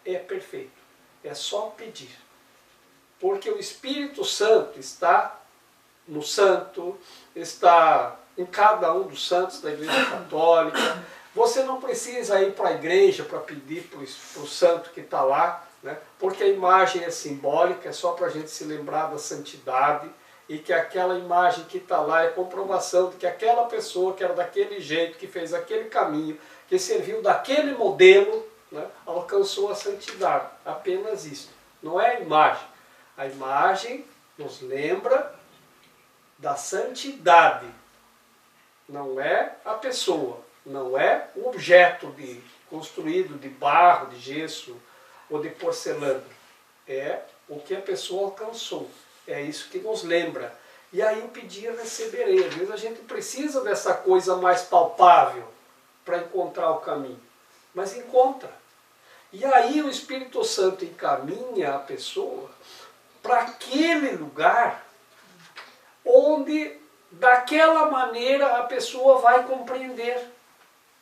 É perfeito. É só pedir. Porque o Espírito Santo está no santo, está em cada um dos santos da Igreja Católica. Você não precisa ir para a igreja para pedir para o santo que está lá, né? Porque a imagem é simbólica, é só para a gente se lembrar da santidade e que aquela imagem que está lá é comprovação de que aquela pessoa que era daquele jeito, que fez aquele caminho, que serviu daquele modelo, né, alcançou a santidade. Apenas isso. Não é a imagem. A imagem nos lembra da santidade. Não é a pessoa. Não é o objeto construído de barro, de gesso ou de porcelana. É o que a pessoa alcançou. É isso que nos lembra. E aí o pedir e receberei. Às vezes a gente precisa dessa coisa mais palpável para encontrar o caminho. Mas encontra. E aí o Espírito Santo encaminha a pessoa para aquele lugar onde daquela maneira a pessoa vai compreender.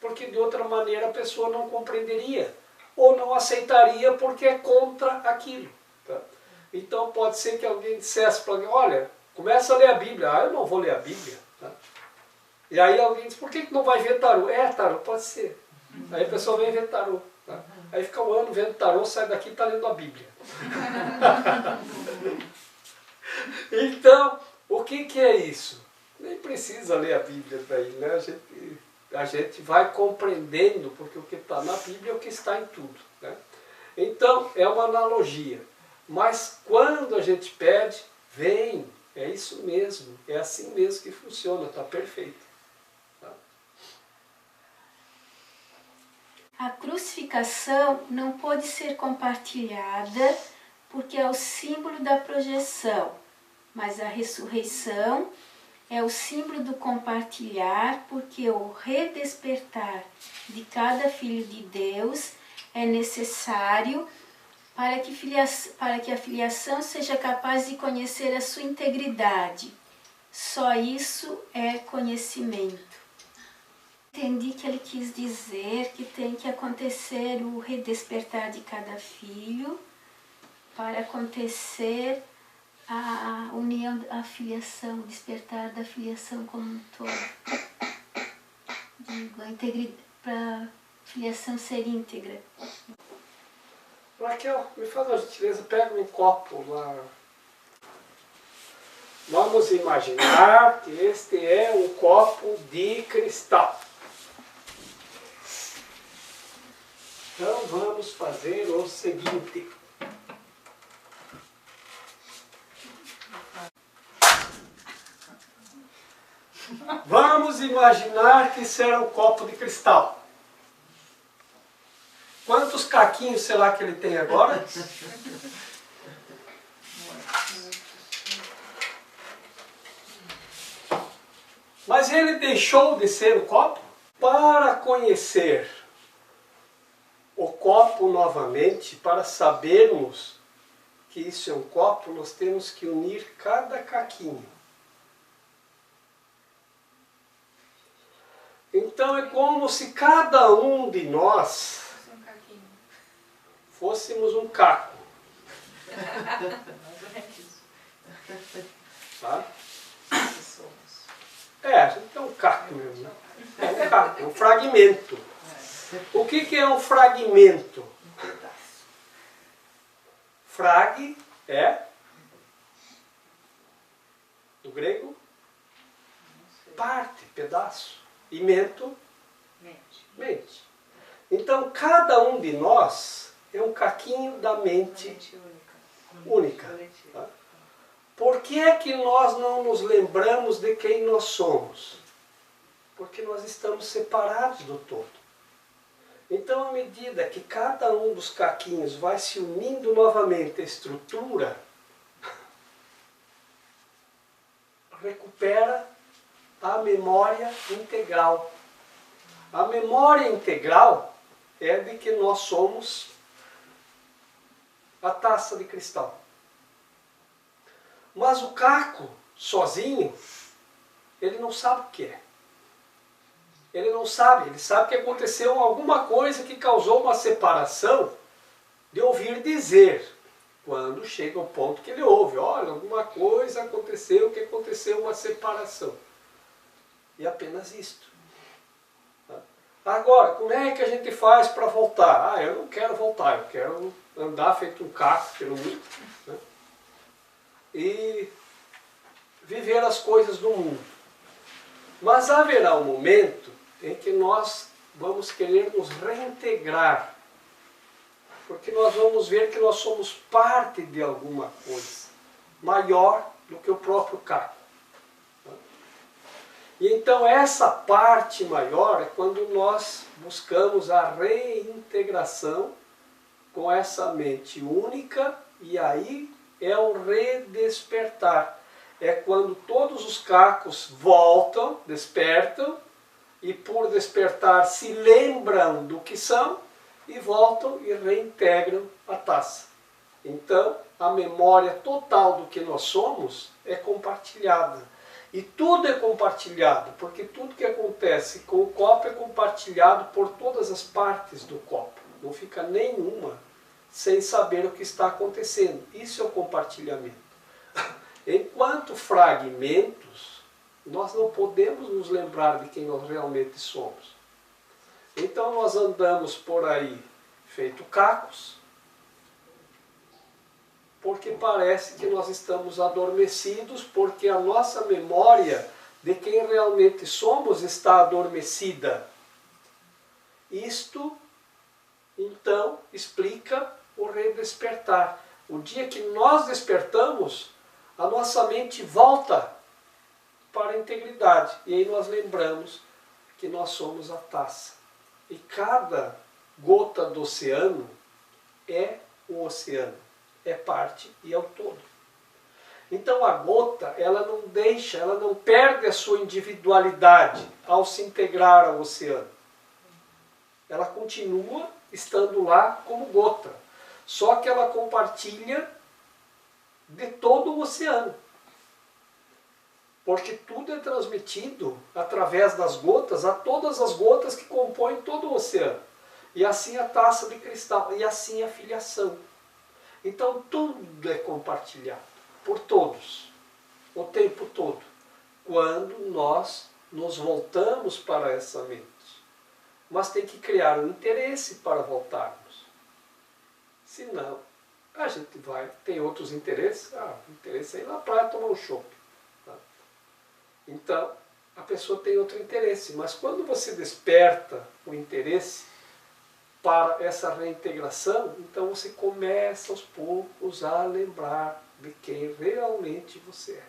Porque de outra maneira a pessoa não compreenderia. Ou não aceitaria porque é contra aquilo. Tá? Então pode ser que alguém dissesse para alguém, olha, começa a ler a Bíblia. Ah, eu não vou ler a Bíblia. Tá? E aí alguém diz, por que não vai ver tarô? É, tarô, pode ser. Aí a pessoa vem ver tarô. Tá? Aí fica um ano vendo tarô, sai daqui e está lendo a Bíblia. Então, o que é isso? Nem precisa ler a Bíblia daí, né? A gente vai compreendendo, porque o que está na Bíblia é o que está em tudo. Né? Então, é uma analogia. Mas quando a gente pede, vem. É isso mesmo. É assim mesmo que funciona. Está perfeito. Tá? A crucificação não pode ser compartilhada porque é o símbolo da projeção, mas a ressurreição é o símbolo do compartilhar, porque o redespertar de cada filho de Deus é necessário para que a filiação seja capaz de conhecer a sua integridade. Só isso é conhecimento. entendi que ele quis dizer que tem que acontecer o redespertar de cada filho para acontecer a união, a filiação, o despertar da filiação como um todo. Digo, a integridade, para a filiação ser íntegra. Raquel, me faz uma gentileza, pega um copo lá. Vamos imaginar que este é um copo de cristal. Então vamos fazer o seguinte. Vamos imaginar que isso era um copo de cristal. Quantos caquinhos será que ele tem agora? Mas ele deixou de ser o copo? Para conhecer o copo novamente, para sabermos que isso é um copo, nós temos que unir cada caquinho. Então é como se cada um de nós fôssemos um caco. Tá? É, a gente é um caco mesmo. Né? É um caco, é um fragmento. O que é um fragmento? Frag é, do grego, parte, pedaço. E mento, mente. Então, cada um de nós é um caquinho da mente única. Tá? Por que é que nós não nos lembramos de quem nós somos? Porque nós estamos separados do todo. Então, à medida que cada um dos caquinhos vai se unindo novamente à estrutura, recupera a memória integral. A memória integral é de que nós somos a taça de cristal. Mas o caco, sozinho, ele não sabe o que é. Ele não sabe, ele sabe que aconteceu alguma coisa que causou uma separação de ouvir dizer. Quando chega ao ponto que ele ouve, olha, alguma coisa aconteceu, que aconteceu uma separação. E apenas isto. Agora, como é que a gente faz para voltar? Ah, eu não quero voltar, eu quero andar feito um caco pelo mundo. Né? E viver as coisas do mundo. Mas haverá um momento em que nós vamos querer nos reintegrar. Porque nós vamos ver que nós somos parte de alguma coisa maior do que o próprio caco. E então essa parte maior é quando nós buscamos a reintegração com essa mente única, e aí é o redespertar. É quando todos os cacos voltam, despertam, e por despertar se lembram do que são, e voltam e reintegram a taça. Então a memória total do que nós somos é compartilhada. E tudo é compartilhado, porque tudo que acontece com o copo é compartilhado por todas as partes do copo. Não fica nenhuma sem saber o que está acontecendo. Isso é o compartilhamento. Enquanto fragmentos, nós não podemos nos lembrar de quem nós realmente somos. Então nós andamos por aí feito cacos, porque parece que nós estamos adormecidos, porque a nossa memória de quem realmente somos está adormecida. Isto, então, explica o redespertar. O dia que nós despertamos, a nossa mente volta para a integridade. E aí nós lembramos que nós somos a taça. E cada gota do oceano é o oceano. É parte e é o todo. Então a gota, ela não deixa, ela não perde a sua individualidade ao se integrar ao oceano. Ela continua estando lá como gota. Só que ela compartilha de todo o oceano. Porque tudo é transmitido através das gotas a todas as gotas que compõem todo o oceano. E assim a taça de cristal, e assim a filiação. Então tudo é compartilhado por todos, o tempo todo, quando nós nos voltamos para essa mente. Mas tem que criar um interesse para voltarmos. Senão, a gente tem outros interesses. O interesse é ir na praia tomar um chopp. Então, a pessoa tem outro interesse, mas quando você desperta o interesse para essa reintegração, então você começa aos poucos a lembrar de quem realmente você é.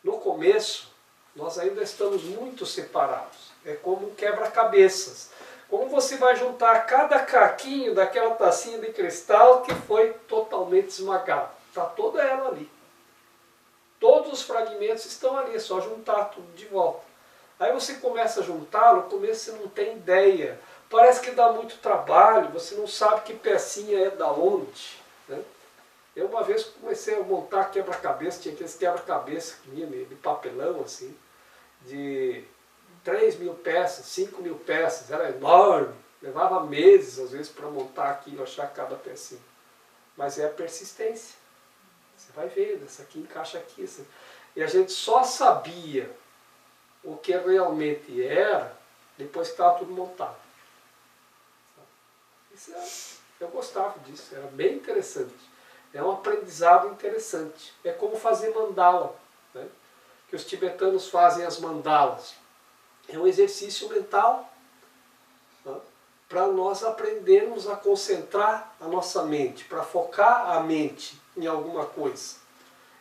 No começo, nós ainda estamos muito separados. É como um quebra-cabeças. Como você vai juntar cada caquinho daquela tacinha de cristal que foi totalmente esmagado. Está toda ela ali. Todos os fragmentos estão ali, é só juntar tudo de volta. Aí você começa a juntar, no começo você não tem ideia. Parece que dá muito trabalho, você não sabe que pecinha é da onde. Né? Eu uma vez comecei a montar quebra-cabeça, tinha aqueles quebra-cabeça que vinha de papelão, assim, de 3.000 peças, 5.000 peças, era enorme. Levava meses, às vezes, para montar aquilo, achar cada pecinha. Mas é a persistência. Você vai vendo, essa aqui encaixa aqui. Essa... E a gente só sabia o que realmente era depois que estava tudo montado. Eu gostava disso, era bem interessante. É um aprendizado interessante. É como fazer mandala, né? Que os tibetanos fazem as mandalas. É um exercício mental, né? Para nós aprendermos a concentrar a nossa mente, para focar a mente em alguma coisa.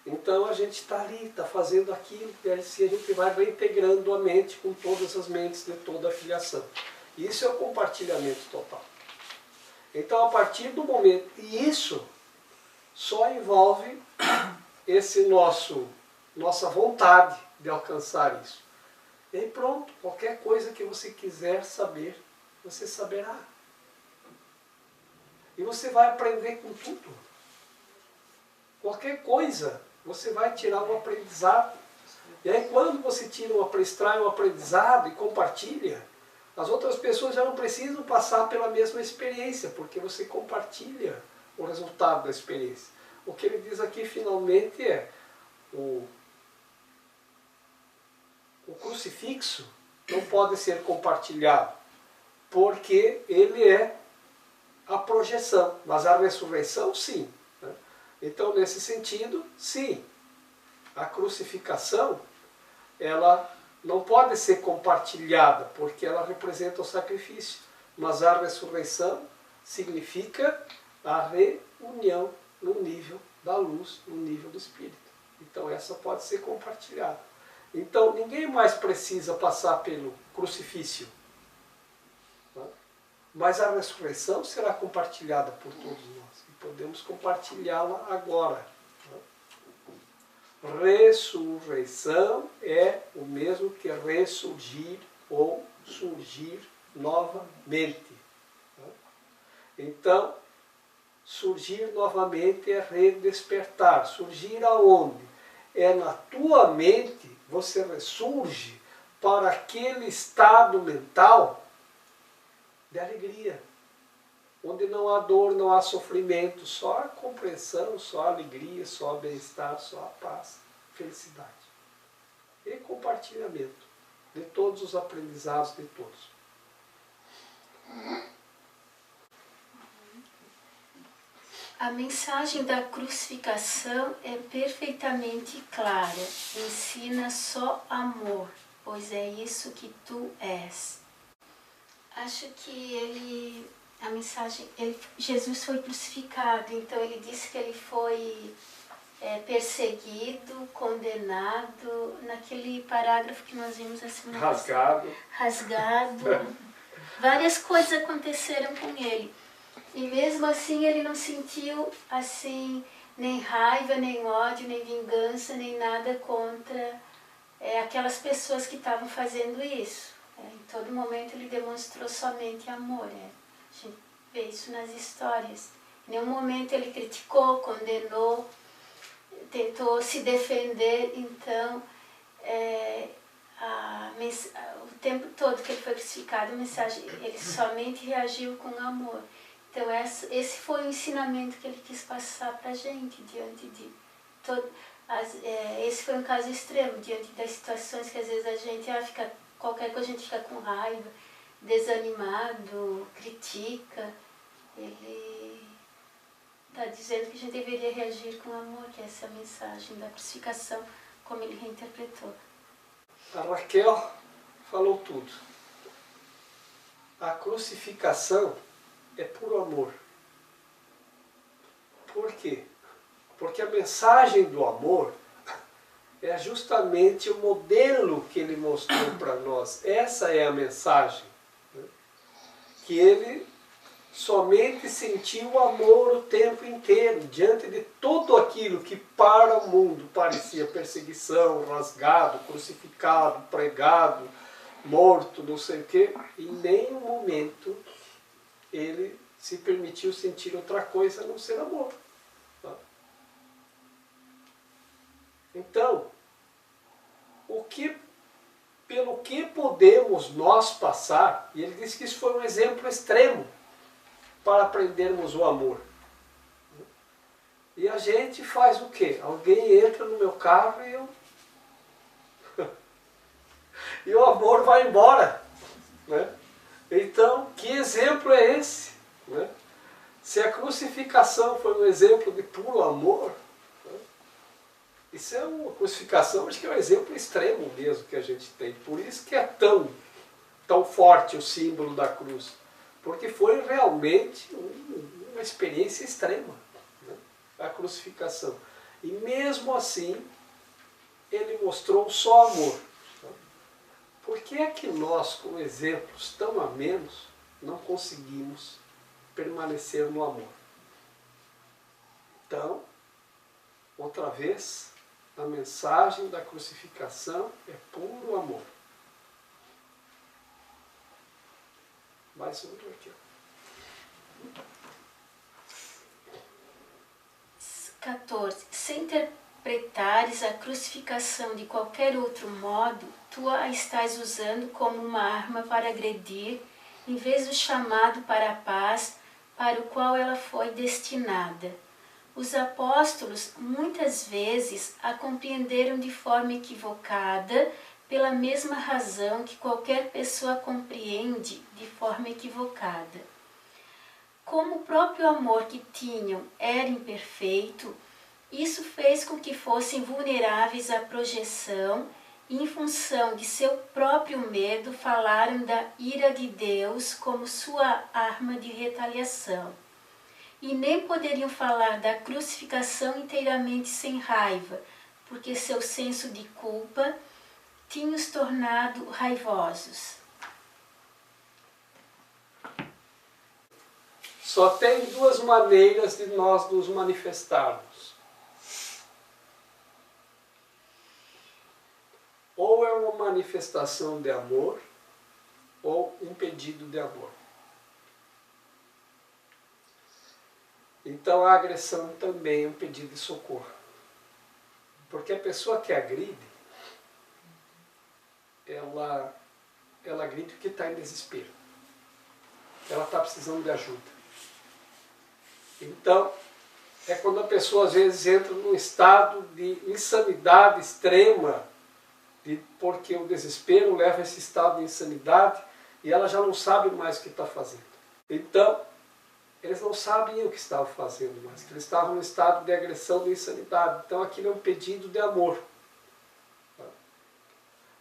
Então a gente está ali, está fazendo aquilo, e assim a gente vai reintegrando a mente com todas as mentes de toda a filiação. Isso é o compartilhamento total. Então a partir do momento, e isso só envolve esse nossa vontade de alcançar isso. E aí pronto, qualquer coisa que você quiser saber, você saberá. E você vai aprender com tudo. Qualquer coisa, você vai tirar um aprendizado. E aí quando você extrai um aprendizado e compartilha, as outras pessoas já não precisam passar pela mesma experiência, porque você compartilha o resultado da experiência. O que ele diz aqui finalmente é o crucifixo não pode ser compartilhado, porque ele é a projeção, mas a ressurreição sim. Né? Então nesse sentido, sim, a crucificação ela não pode ser compartilhada, porque ela representa o sacrifício, mas a ressurreição significa a reunião no nível da luz, no nível do Espírito. Então essa pode ser compartilhada. Então ninguém mais precisa passar pelo crucifício. Né? Mas a ressurreição será compartilhada por todos nós. E podemos compartilhá-la agora. Né? Ressurreição é o mesmo que ressurgir ou surgir novamente. Né? Então, surgir novamente é redespertar. Surgir aonde? É na tua mente, você ressurge para aquele estado mental de alegria. Onde não há dor, não há sofrimento, só a compreensão, só a alegria, só o bem-estar, só a paz, felicidade. E compartilhamento de todos os aprendizados de todos. A mensagem da crucificação é perfeitamente clara. Ensina só amor, pois é isso que tu és. Acho que Jesus foi crucificado, então ele disse que ele foi perseguido, condenado, naquele parágrafo que nós vimos a semana passada. Rasgado. Várias coisas aconteceram com ele. E mesmo assim ele não sentiu assim nem raiva, nem ódio, nem vingança, nem nada contra aquelas pessoas que estavam fazendo isso. Em todo momento ele demonstrou somente amor. A gente vê isso nas histórias. Em nenhum momento ele criticou, condenou, tentou se defender. Então o tempo todo que ele foi crucificado, a mensagem, ele somente reagiu com amor. Então esse foi o ensinamento que ele quis passar para a gente diante de esse foi um caso extremo, diante das situações que às vezes a gente qualquer coisa a gente fica com raiva, desanimado, critica. Ele está dizendo que a gente deveria reagir com amor, que essa é a mensagem da crucificação, como ele reinterpretou. A Raquel falou tudo. A crucificação é puro amor. Por quê? Porque a mensagem do amor é justamente o modelo que ele mostrou para nós. Essa é a mensagem. Né? Que ele somente sentiu o amor o tempo inteiro, diante de tudo aquilo que para o mundo parecia perseguição, rasgado, crucificado, pregado, morto, não sei o quê. Em nenhum momento ele se permitiu sentir outra coisa a não ser amor. Então, pelo que podemos nós passar, e ele disse que isso foi um exemplo extremo para aprendermos o amor. E a gente faz o quê? Alguém entra no meu carro e e o amor vai embora. Né? Então, que exemplo é esse? Né? Se a crucificação foi um exemplo de puro amor, isso é uma crucificação, acho que é um exemplo extremo mesmo que a gente tem. Por isso que é tão forte o símbolo da cruz. Porque foi realmente uma experiência extrema, né? A crucificação. E mesmo assim, ele mostrou só amor. Por que é que nós, com exemplos tão amenos, não conseguimos permanecer no amor? Então, outra vez, a mensagem da crucificação é puro amor. Mais um aqui. 14. Se interpretares a crucificação de qualquer outro modo, tu a estás usando como uma arma para agredir, em vez do chamado para a paz, para o qual ela foi destinada. Os apóstolos muitas vezes a compreenderam de forma equivocada, pela mesma razão que qualquer pessoa compreende de forma equivocada. Como o próprio amor que tinham era imperfeito, isso fez com que fossem vulneráveis à projeção e, em função de seu próprio medo, falaram da ira de Deus como sua arma de retaliação. E nem poderiam falar da crucificação inteiramente sem raiva, porque seu senso de culpa tinha os tornado raivosos. Só tem duas maneiras de nós nos manifestarmos. Ou é uma manifestação de amor, ou um pedido de amor. Então a agressão também é um pedido de socorro. Porque a pessoa que agride, ela agride porque está em desespero. Ela está precisando de ajuda. Então, é quando a pessoa às vezes entra num estado de insanidade extrema, porque o desespero leva a esse estado de insanidade e ela já não sabe mais o que está fazendo. Então, eles não sabiam o que estavam fazendo mais, que eles estavam no estado de agressão, de insanidade. Então aquilo é um pedido de amor.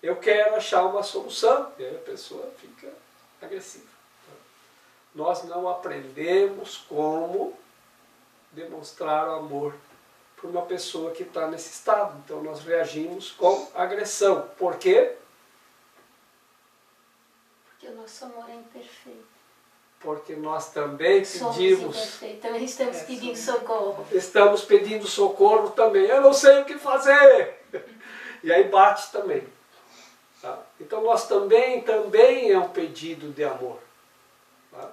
Eu quero achar uma solução, e aí a pessoa fica agressiva. Nós não aprendemos como demonstrar o amor para uma pessoa que está nesse estado. Então nós reagimos com agressão. Por quê? Porque o nosso amor é imperfeito. Porque nós também pedimos. Também estamos pedindo socorro. Estamos pedindo socorro também. Eu não sei o que fazer. E aí bate também. Tá? Então nós também é um pedido de amor. Tá?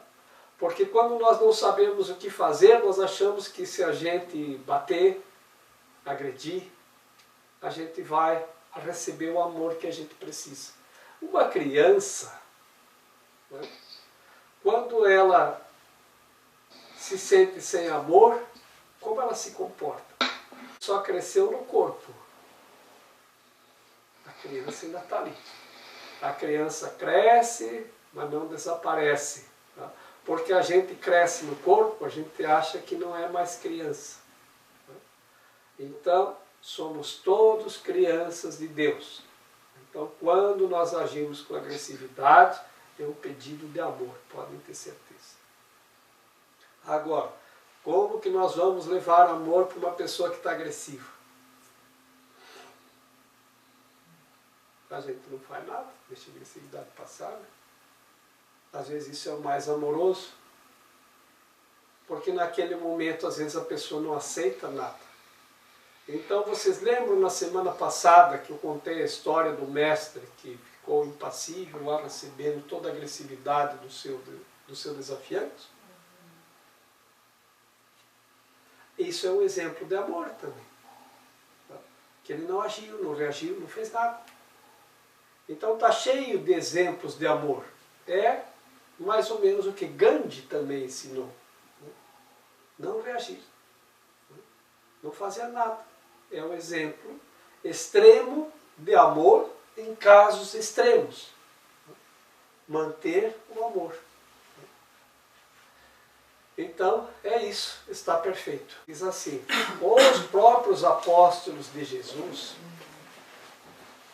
Porque quando nós não sabemos o que fazer, nós achamos que se a gente bater, agredir, a gente vai a receber o amor que a gente precisa. Uma criança, né, quando ela se sente sem amor, como ela se comporta? Só cresceu no corpo. A criança ainda está ali. A criança cresce, mas não desaparece. Tá? Porque a gente cresce no corpo, a gente acha que não é mais criança. Tá? Então, somos todos crianças de Deus. Então, quando nós agimos com agressividade, é um pedido de amor, podem ter certeza. Agora, como que nós vamos levar amor para uma pessoa que está agressiva? A gente não faz nada, deixa a agressividade passar. Né? Às vezes isso é o mais amoroso, porque naquele momento, às vezes, a pessoa não aceita nada. Então, vocês lembram na semana passada que eu contei a história do mestre que ficou impassível lá recebendo toda a agressividade do seu desafiante? Isso é um exemplo de amor também. Que ele não agiu, não reagiu, não fez nada. Então está cheio de exemplos de amor. É mais ou menos o que Gandhi também ensinou. Não reagir. Não fazer nada. É um exemplo extremo de amor em casos extremos. Manter o amor. Então, é isso, está perfeito. Diz assim, os próprios apóstolos de Jesus,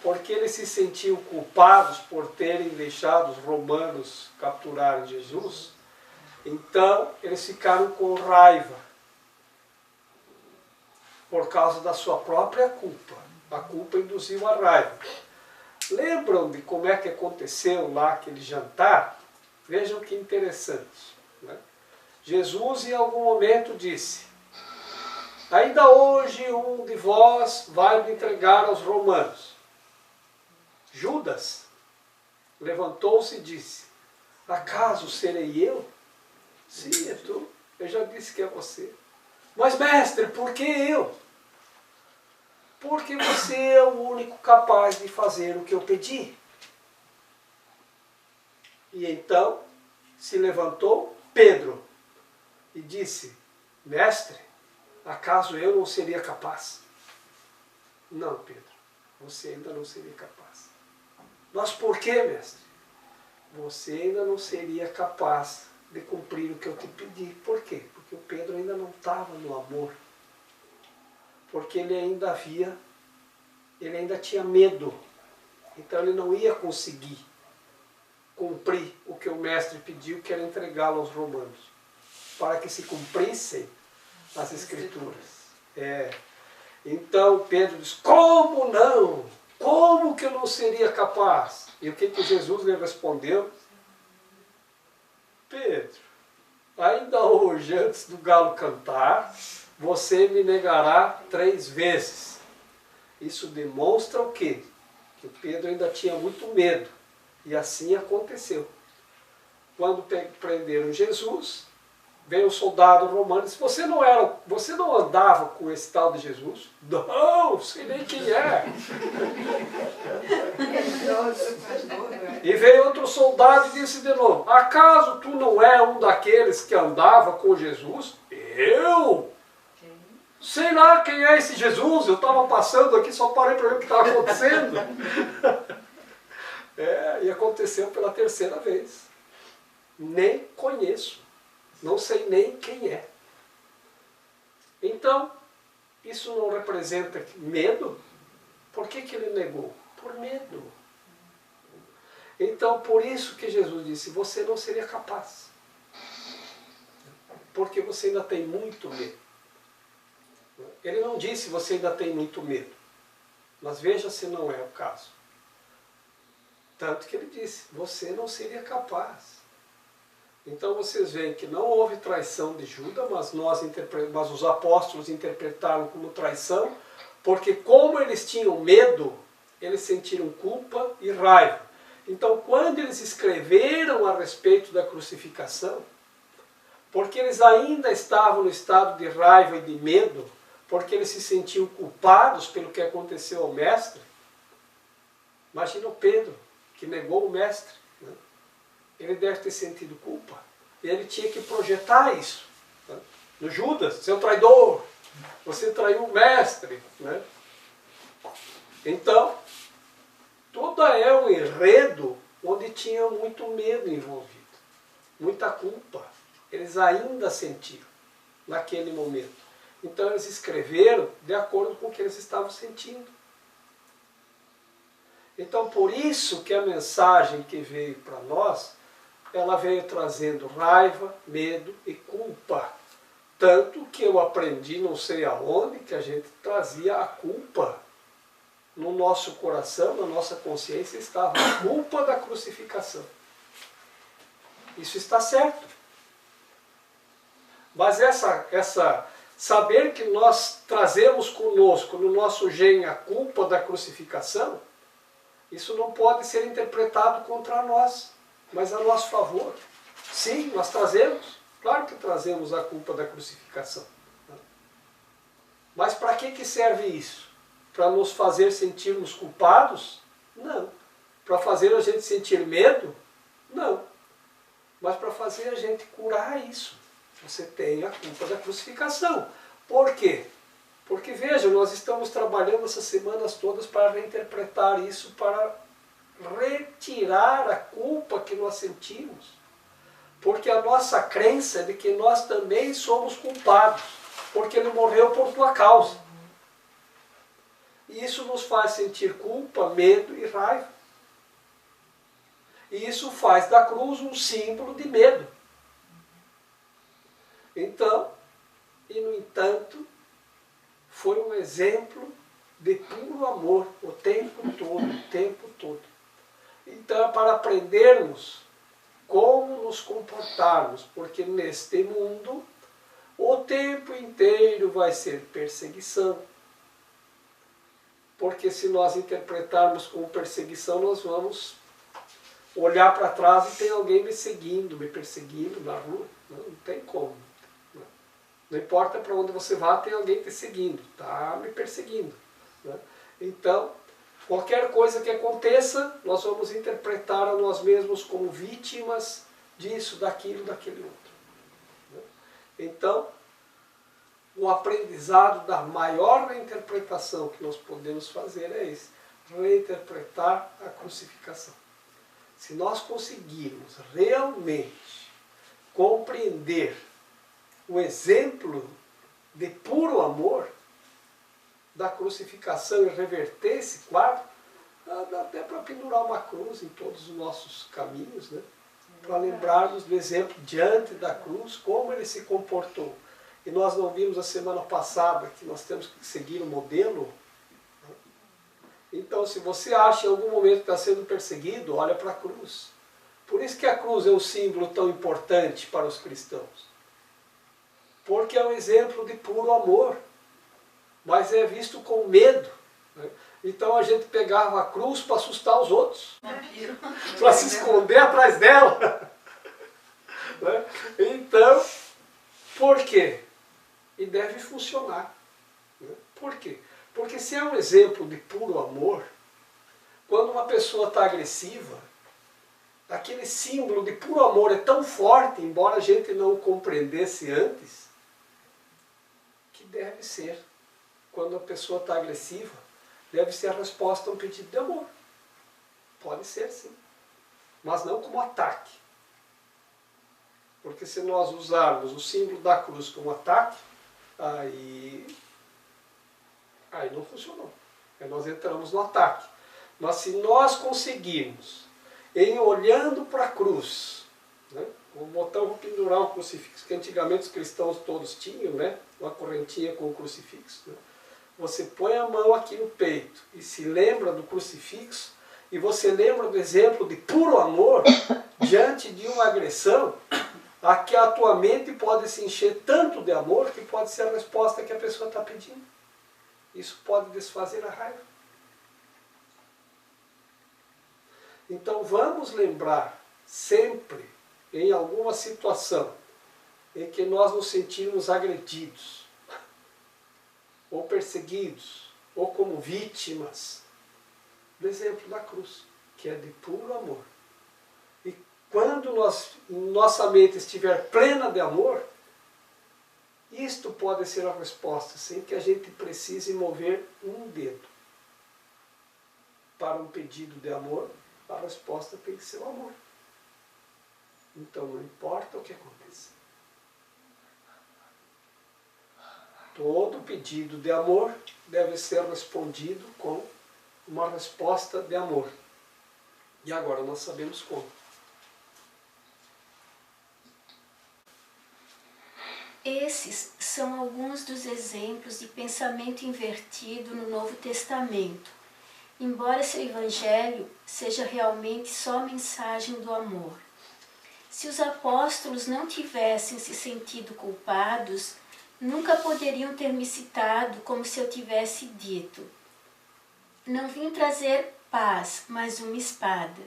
porque eles se sentiam culpados por terem deixado os romanos capturarem Jesus, então eles ficaram com raiva, por causa da sua própria culpa. A culpa induziu a raiva. Lembram de como é que aconteceu lá aquele jantar? Vejam que interessante, né? Jesus em algum momento disse, ainda hoje um de vós vai me entregar aos romanos. Judas levantou-se e disse, acaso serei eu? Sim, é tu. Eu já disse que é você. Mas mestre, por que eu? Porque você é o único capaz de fazer o que eu pedi. E então se levantou Pedro e disse, mestre, acaso eu não seria capaz? Não, Pedro, você ainda não seria capaz. Mas por que, mestre? Você ainda não seria capaz de cumprir o que eu te pedi. Por quê? Porque o Pedro ainda não estava no amor. Porque ele ainda tinha medo. Então ele não ia conseguir cumprir o que o mestre pediu, que era entregá-lo aos romanos, para que se cumprissem as Escrituras. Então Pedro diz, como não? Como que eu não seria capaz? E o que Jesus lhe respondeu? Pedro, ainda hoje, antes do galo cantar, você me negará 3 vezes. Isso demonstra o quê? Que o Pedro ainda tinha muito medo. E assim aconteceu. Quando prenderam Jesus, veio o soldado romano e disse, você não andava com esse tal de Jesus? Não, sei nem quem é. E veio outro soldado e disse de novo, acaso tu não é um daqueles que andava com Jesus? Eu? Sei lá quem é esse Jesus, eu estava passando aqui, só parei para ver o que estava acontecendo. E aconteceu pela 3ª vez. Nem conheço. Não sei nem quem é. Então, isso não representa medo? Por que ele negou? Por medo. Então, por isso que Jesus disse, você não seria capaz. Porque você ainda tem muito medo. Ele não disse, você ainda tem muito medo. Mas veja se não é o caso. Tanto que ele disse, você não seria capaz. Então vocês veem que não houve traição de Judas, mas os apóstolos interpretaram como traição, porque como eles tinham medo, eles sentiram culpa e raiva. Então quando eles escreveram a respeito da crucificação, porque eles ainda estavam no estado de raiva e de medo, porque eles se sentiam culpados pelo que aconteceu ao mestre, Imagina o Pedro, que negou o mestre. Né? Ele deve ter sentido culpa. E ele tinha que projetar isso. Né? No Judas, seu traidor, você traiu o mestre. Né? Então, tudo é um enredo onde tinha muito medo envolvido, muita culpa. Eles ainda sentiam naquele momento. Então eles escreveram de acordo com o que eles estavam sentindo. Então por isso que a mensagem que veio para nós, ela veio trazendo raiva, medo e culpa. Tanto que eu aprendi, não sei aonde, que a gente trazia a culpa. No nosso coração, na nossa consciência, estava a culpa da crucificação. Isso está certo. Mas saber que nós trazemos conosco, no nosso gene, a culpa da crucificação, isso não pode ser interpretado contra nós, mas a nosso favor. Sim, nós trazemos, claro que trazemos a culpa da crucificação. Mas para que serve isso? Para nos fazer sentirmos culpados? Não. Para fazer a gente sentir medo? Não. Mas para fazer a gente curar isso. Você tem a culpa da crucificação. Por quê? Porque, veja, nós estamos trabalhando essas semanas todas para reinterpretar isso, para retirar a culpa que nós sentimos. Porque a nossa crença é de que nós também somos culpados, porque ele morreu por tua causa. E isso nos faz sentir culpa, medo e raiva. E isso faz da cruz um símbolo de medo. Então, e no entanto, foi um exemplo de puro amor o tempo todo, o tempo todo. Então é para aprendermos como nos comportarmos, porque neste mundo o tempo inteiro vai ser perseguição. Porque se nós interpretarmos como perseguição, nós vamos olhar para trás e tem alguém me seguindo, me perseguindo na rua. Não tem como. Não importa para onde você vá, tem alguém te seguindo, está me perseguindo. Né? Então, qualquer coisa que aconteça, nós vamos interpretar a nós mesmos como vítimas disso, daquilo, daquele outro. Né? Então, o aprendizado da maior reinterpretação que nós podemos fazer é esse, reinterpretar a crucificação. Se nós conseguirmos realmente compreender o exemplo de puro amor da crucificação e reverter esse quadro, dá até para pendurar uma cruz em todos os nossos caminhos, né? Para lembrarmos do exemplo diante da cruz, como ele se comportou. E nós não vimos a semana passada que nós temos que seguir o modelo. Então, se você acha em algum momento que está sendo perseguido, olha para a cruz. Por isso que a cruz é um símbolo tão importante para os cristãos. Porque é um exemplo de puro amor, mas é visto com medo. Né? Então a gente pegava a cruz para assustar os outros, para se esconder atrás dela. Né? Então, por quê? E deve funcionar. Né? Por quê? Porque se é um exemplo de puro amor, quando uma pessoa está agressiva, aquele símbolo de puro amor é tão forte, embora a gente não o compreendesse antes, que deve ser, quando a pessoa está agressiva, deve ser a resposta a um pedido de amor. Pode ser, sim. Mas não como ataque. Porque se nós usarmos o símbolo da cruz como ataque, aí não funcionou. Aí nós entramos no ataque. Mas se nós conseguirmos, em olhando para a cruz, né, vou pendurar um crucifixo, que antigamente os cristãos todos tinham, né, uma correntinha com o crucifixo. Né, você põe a mão aqui no peito e se lembra do crucifixo, e você lembra do exemplo de puro amor diante de uma agressão, aqui a tua mente pode se encher tanto de amor que pode ser a resposta que a pessoa está pedindo. Isso pode desfazer a raiva. Então vamos lembrar sempre, em alguma situação em que nós nos sentimos agredidos, ou perseguidos, ou como vítimas, do exemplo da cruz, que é de puro amor. E quando nossa mente estiver plena de amor, isto pode ser a resposta, sem que a gente precise mover um dedo. Para um pedido de amor, a resposta tem que ser o amor. Então não importa o que aconteça. Todo pedido de amor deve ser respondido com uma resposta de amor. E agora nós sabemos como. Esses são alguns dos exemplos de pensamento invertido no Novo Testamento, embora seu Evangelho seja realmente só mensagem do amor. Se os apóstolos não tivessem se sentido culpados, nunca poderiam ter me citado como se eu tivesse dito: não vim trazer paz, mas uma espada.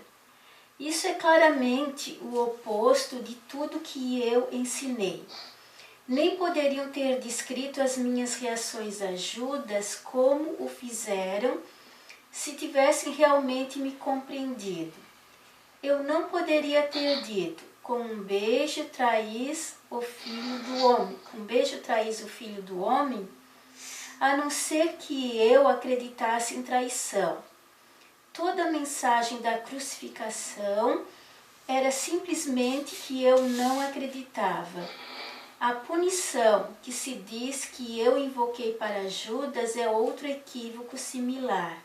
Isso é claramente o oposto de tudo que eu ensinei. Nem poderiam ter descrito as minhas reações a Judas como o fizeram se tivessem realmente me compreendido. Eu não poderia ter dito: com um beijo traís o filho do homem, com um beijo traís o filho do homem, a não ser que eu acreditasse em traição. Toda a mensagem da crucificação era simplesmente que eu não acreditava. A punição que se diz que eu invoquei para Judas é outro equívoco similar.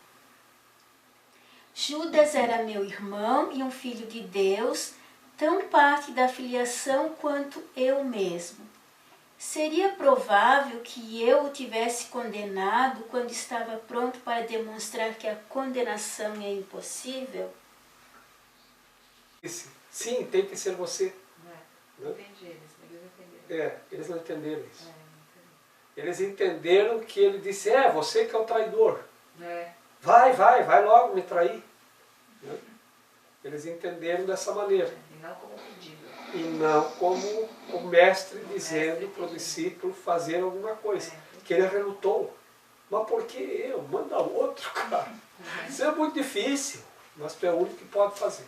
Judas era meu irmão e um filho de Deus, tão parte da filiação quanto eu mesmo. Seria provável que eu o tivesse condenado quando estava pronto para demonstrar que a condenação é impossível? Sim, tem que ser você. Não entendi eles entenderam. Eles não entenderam isso. Não Eles entenderam que ele disse: você que é o traidor. entendi. Vai logo me trair. Eles entenderam dessa maneira. E não como pedido. E não como o mestre dizendo para o discípulo fazer alguma coisa. Que ele relutou. Mas por que eu? Manda outro, cara. Isso é muito difícil. Mas tu é o único que pode fazer.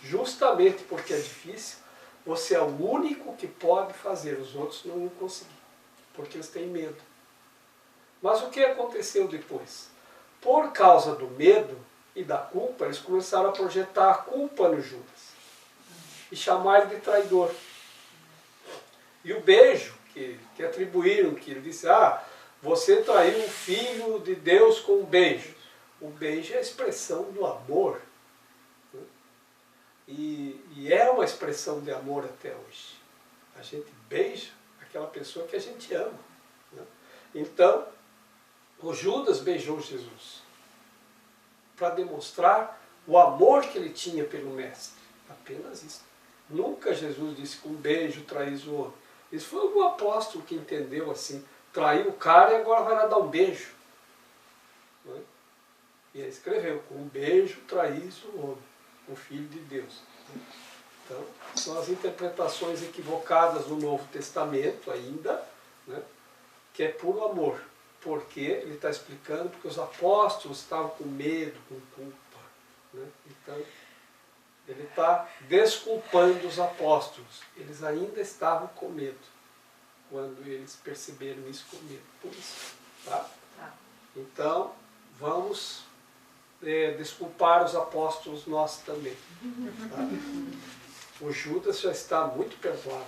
Justamente porque é difícil, você é o único que pode fazer. Os outros não iam conseguir. Porque eles têm medo. Mas o que aconteceu depois? Por causa do medo e da culpa, eles começaram a projetar a culpa no Judas. E chamar ele de traidor. E o beijo que atribuíram, que ele disse: você traiu o Filho de Deus com um beijo. O beijo é a expressão do amor. Né? E é uma expressão de amor até hoje. A gente beija aquela pessoa que a gente ama. Né? Então, o Judas beijou Jesus para demonstrar o amor que ele tinha pelo Mestre. Apenas isso. Nunca Jesus disse que um beijo traís o homem. Isso foi o apóstolo que entendeu assim. Traiu o cara e agora vai lá dar um beijo. Não é? E ele escreveu: com um beijo traís o homem, o Filho de Deus. Então, são as interpretações equivocadas do Novo Testamento ainda, né? Que é puro amor. Porque ele está explicando porque os apóstolos estavam com medo, com culpa. Né? Então, ele está desculpando os apóstolos. Eles ainda estavam com medo, quando eles perceberam isso com medo. Por isso, tá? Então, vamos desculpar os apóstolos nós também. Tá? O Judas já está muito perdoado.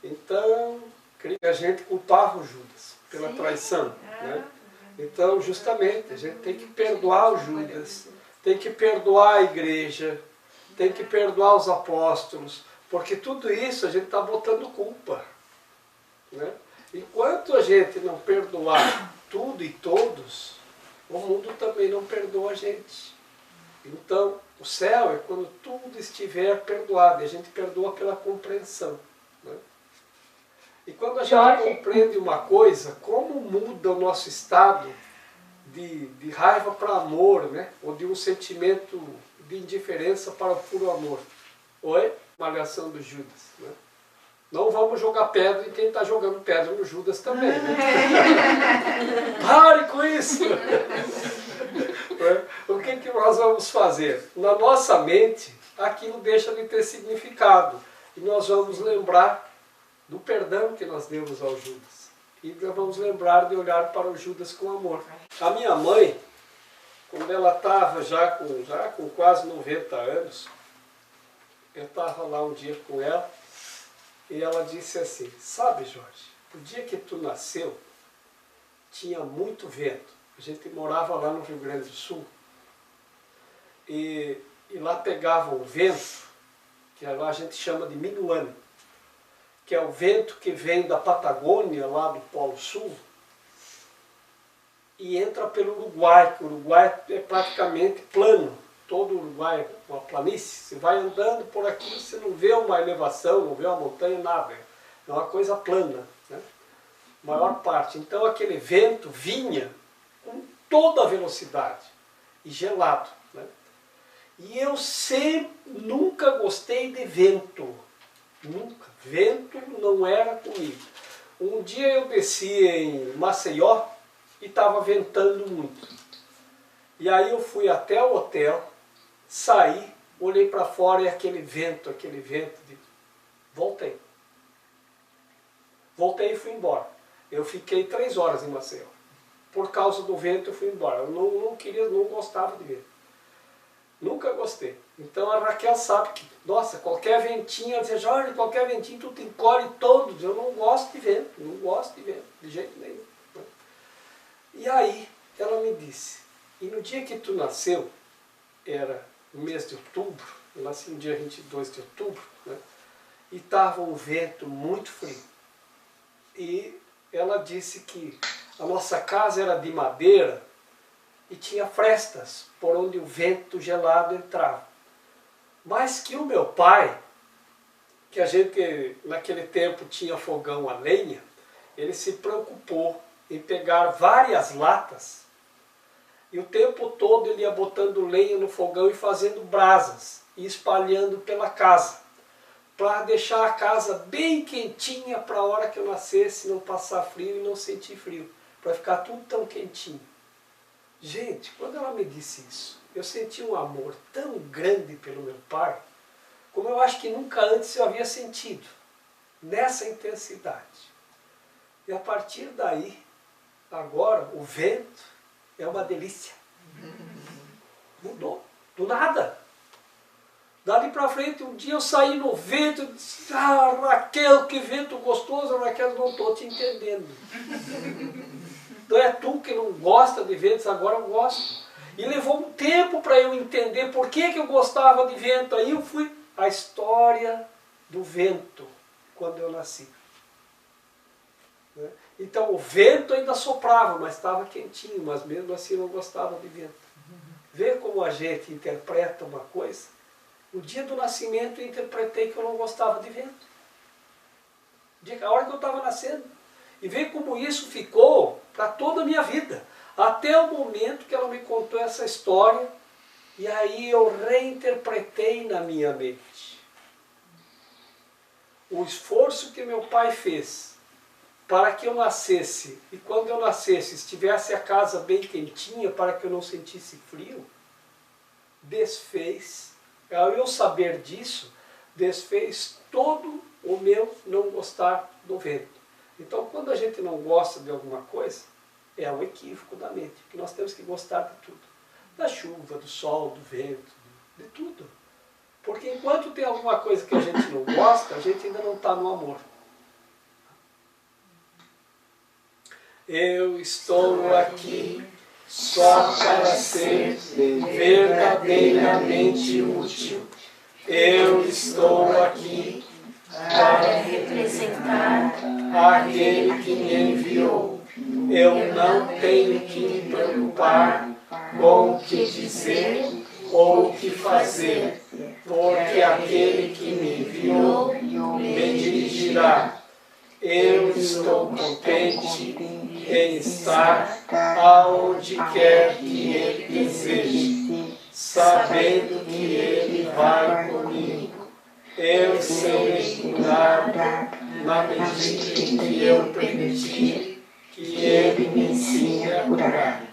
Então, a gente culpava o Judas pela traição. Né? Então, justamente, a gente tem que perdoar o Judas, tem que perdoar a igreja, tem que perdoar os apóstolos, porque tudo isso a gente está botando culpa. Né? Enquanto a gente não perdoar tudo e todos, o mundo também não perdoa a gente. Então, o céu é quando tudo estiver perdoado, e a gente perdoa pela compreensão. Né? E quando a gente compreende uma coisa, como muda o nosso estado de raiva para amor, né? Ou de um sentimento de indiferença para o puro amor. Oi? Malhação do Judas. Né? Não vamos jogar pedra em quem está jogando pedra no Judas também. Né? Pare com isso! O que nós vamos fazer? Na nossa mente, aquilo deixa de ter significado. E nós vamos lembrar do perdão que nós demos ao Judas. E nós vamos lembrar de olhar para o Judas com amor. A minha mãe, quando ela estava já com quase 90 anos, eu estava lá um dia com ela, e ela disse assim, sabe, Jorge, o dia que tu nasceu, tinha muito vento. A gente morava lá no Rio Grande do Sul, e lá pegava um vento, que lá a gente chama de minuano, que é o vento que vem da Patagônia, lá do Polo Sul, e entra pelo Uruguai, que o Uruguai é praticamente plano. Todo o Uruguai é uma planície. Você vai andando por aqui, você não vê uma elevação, não vê uma montanha, nada. É uma coisa plana, né? Maior parte. Então aquele vento vinha com toda a velocidade e gelado, né? E eu nunca gostei de vento. Nunca. Vento não era comigo. Um dia eu desci em Maceió e estava ventando muito. E aí eu fui até o hotel, saí, olhei para fora e aquele vento voltei. Voltei e fui embora. Eu fiquei 3 horas em Maceió. Por causa do vento eu fui embora. Eu não gostava de vento. Nunca gostei. Então a Raquel sabe que, nossa, qualquer ventinho, ela dizia, Jorge, qualquer ventinho tu te encolhe todos. Eu não gosto de vento, de jeito nenhum. E aí ela me disse, e no dia que tu nasceu, era no mês de outubro, eu nasci no dia 22 de outubro, né? E estava um vento muito frio. E ela disse que a nossa casa era de madeira e tinha frestas por onde o vento gelado entrava. Mas que o meu pai, que a gente naquele tempo tinha fogão a lenha, ele se preocupou em pegar várias latas e o tempo todo ele ia botando lenha no fogão e fazendo brasas e espalhando pela casa, para deixar a casa bem quentinha para a hora que eu nascesse, não passar frio e não sentir frio, para ficar tudo tão quentinho. Gente, quando ela me disse isso, eu senti um amor tão grande pelo meu pai, como eu acho que nunca antes eu havia sentido, nessa intensidade. E a partir daí, agora, o vento é uma delícia. Mudou, do nada. Dali para frente, um dia eu saí no vento e disse, ah, Raquel, que vento gostoso. Raquel, não estou te entendendo. Então é tu que não gosta de ventos, agora eu gosto. E levou um tempo para eu entender por que eu gostava de vento. Aí eu fui a história do vento, quando eu nasci. Então o vento ainda soprava, mas estava quentinho, mas mesmo assim eu não gostava de vento. Vê como a gente interpreta uma coisa. No dia do nascimento eu interpretei que eu não gostava de vento. A hora que eu estava nascendo. E vê como isso ficou para toda a minha vida. Até o momento que ela me contou essa história. E aí eu reinterpretei na minha mente. O esforço que meu pai fez para que eu nascesse, e quando eu nascesse estivesse a casa bem quentinha para que eu não sentisse frio, desfez, ao eu saber disso, desfez todo o meu não gostar do vento. Então quando a gente não gosta de alguma coisa, é um equívoco da mente, que nós temos que gostar de tudo. Da chuva, do sol, do vento, de tudo. Porque enquanto tem alguma coisa que a gente não gosta, a gente ainda não está no amor. Eu estou aqui só para ser verdadeiramente útil. Eu estou aqui para representar aquele que me enviou. Eu não tenho que me preocupar com o que dizer ou o que fazer, porque aquele que me enviou me dirigirá. Eu estou contente em estar aonde quer que Ele deseje, sabendo que Ele vai comigo. Eu serei curado na medida em que eu permitir que Ele me ensine a curar.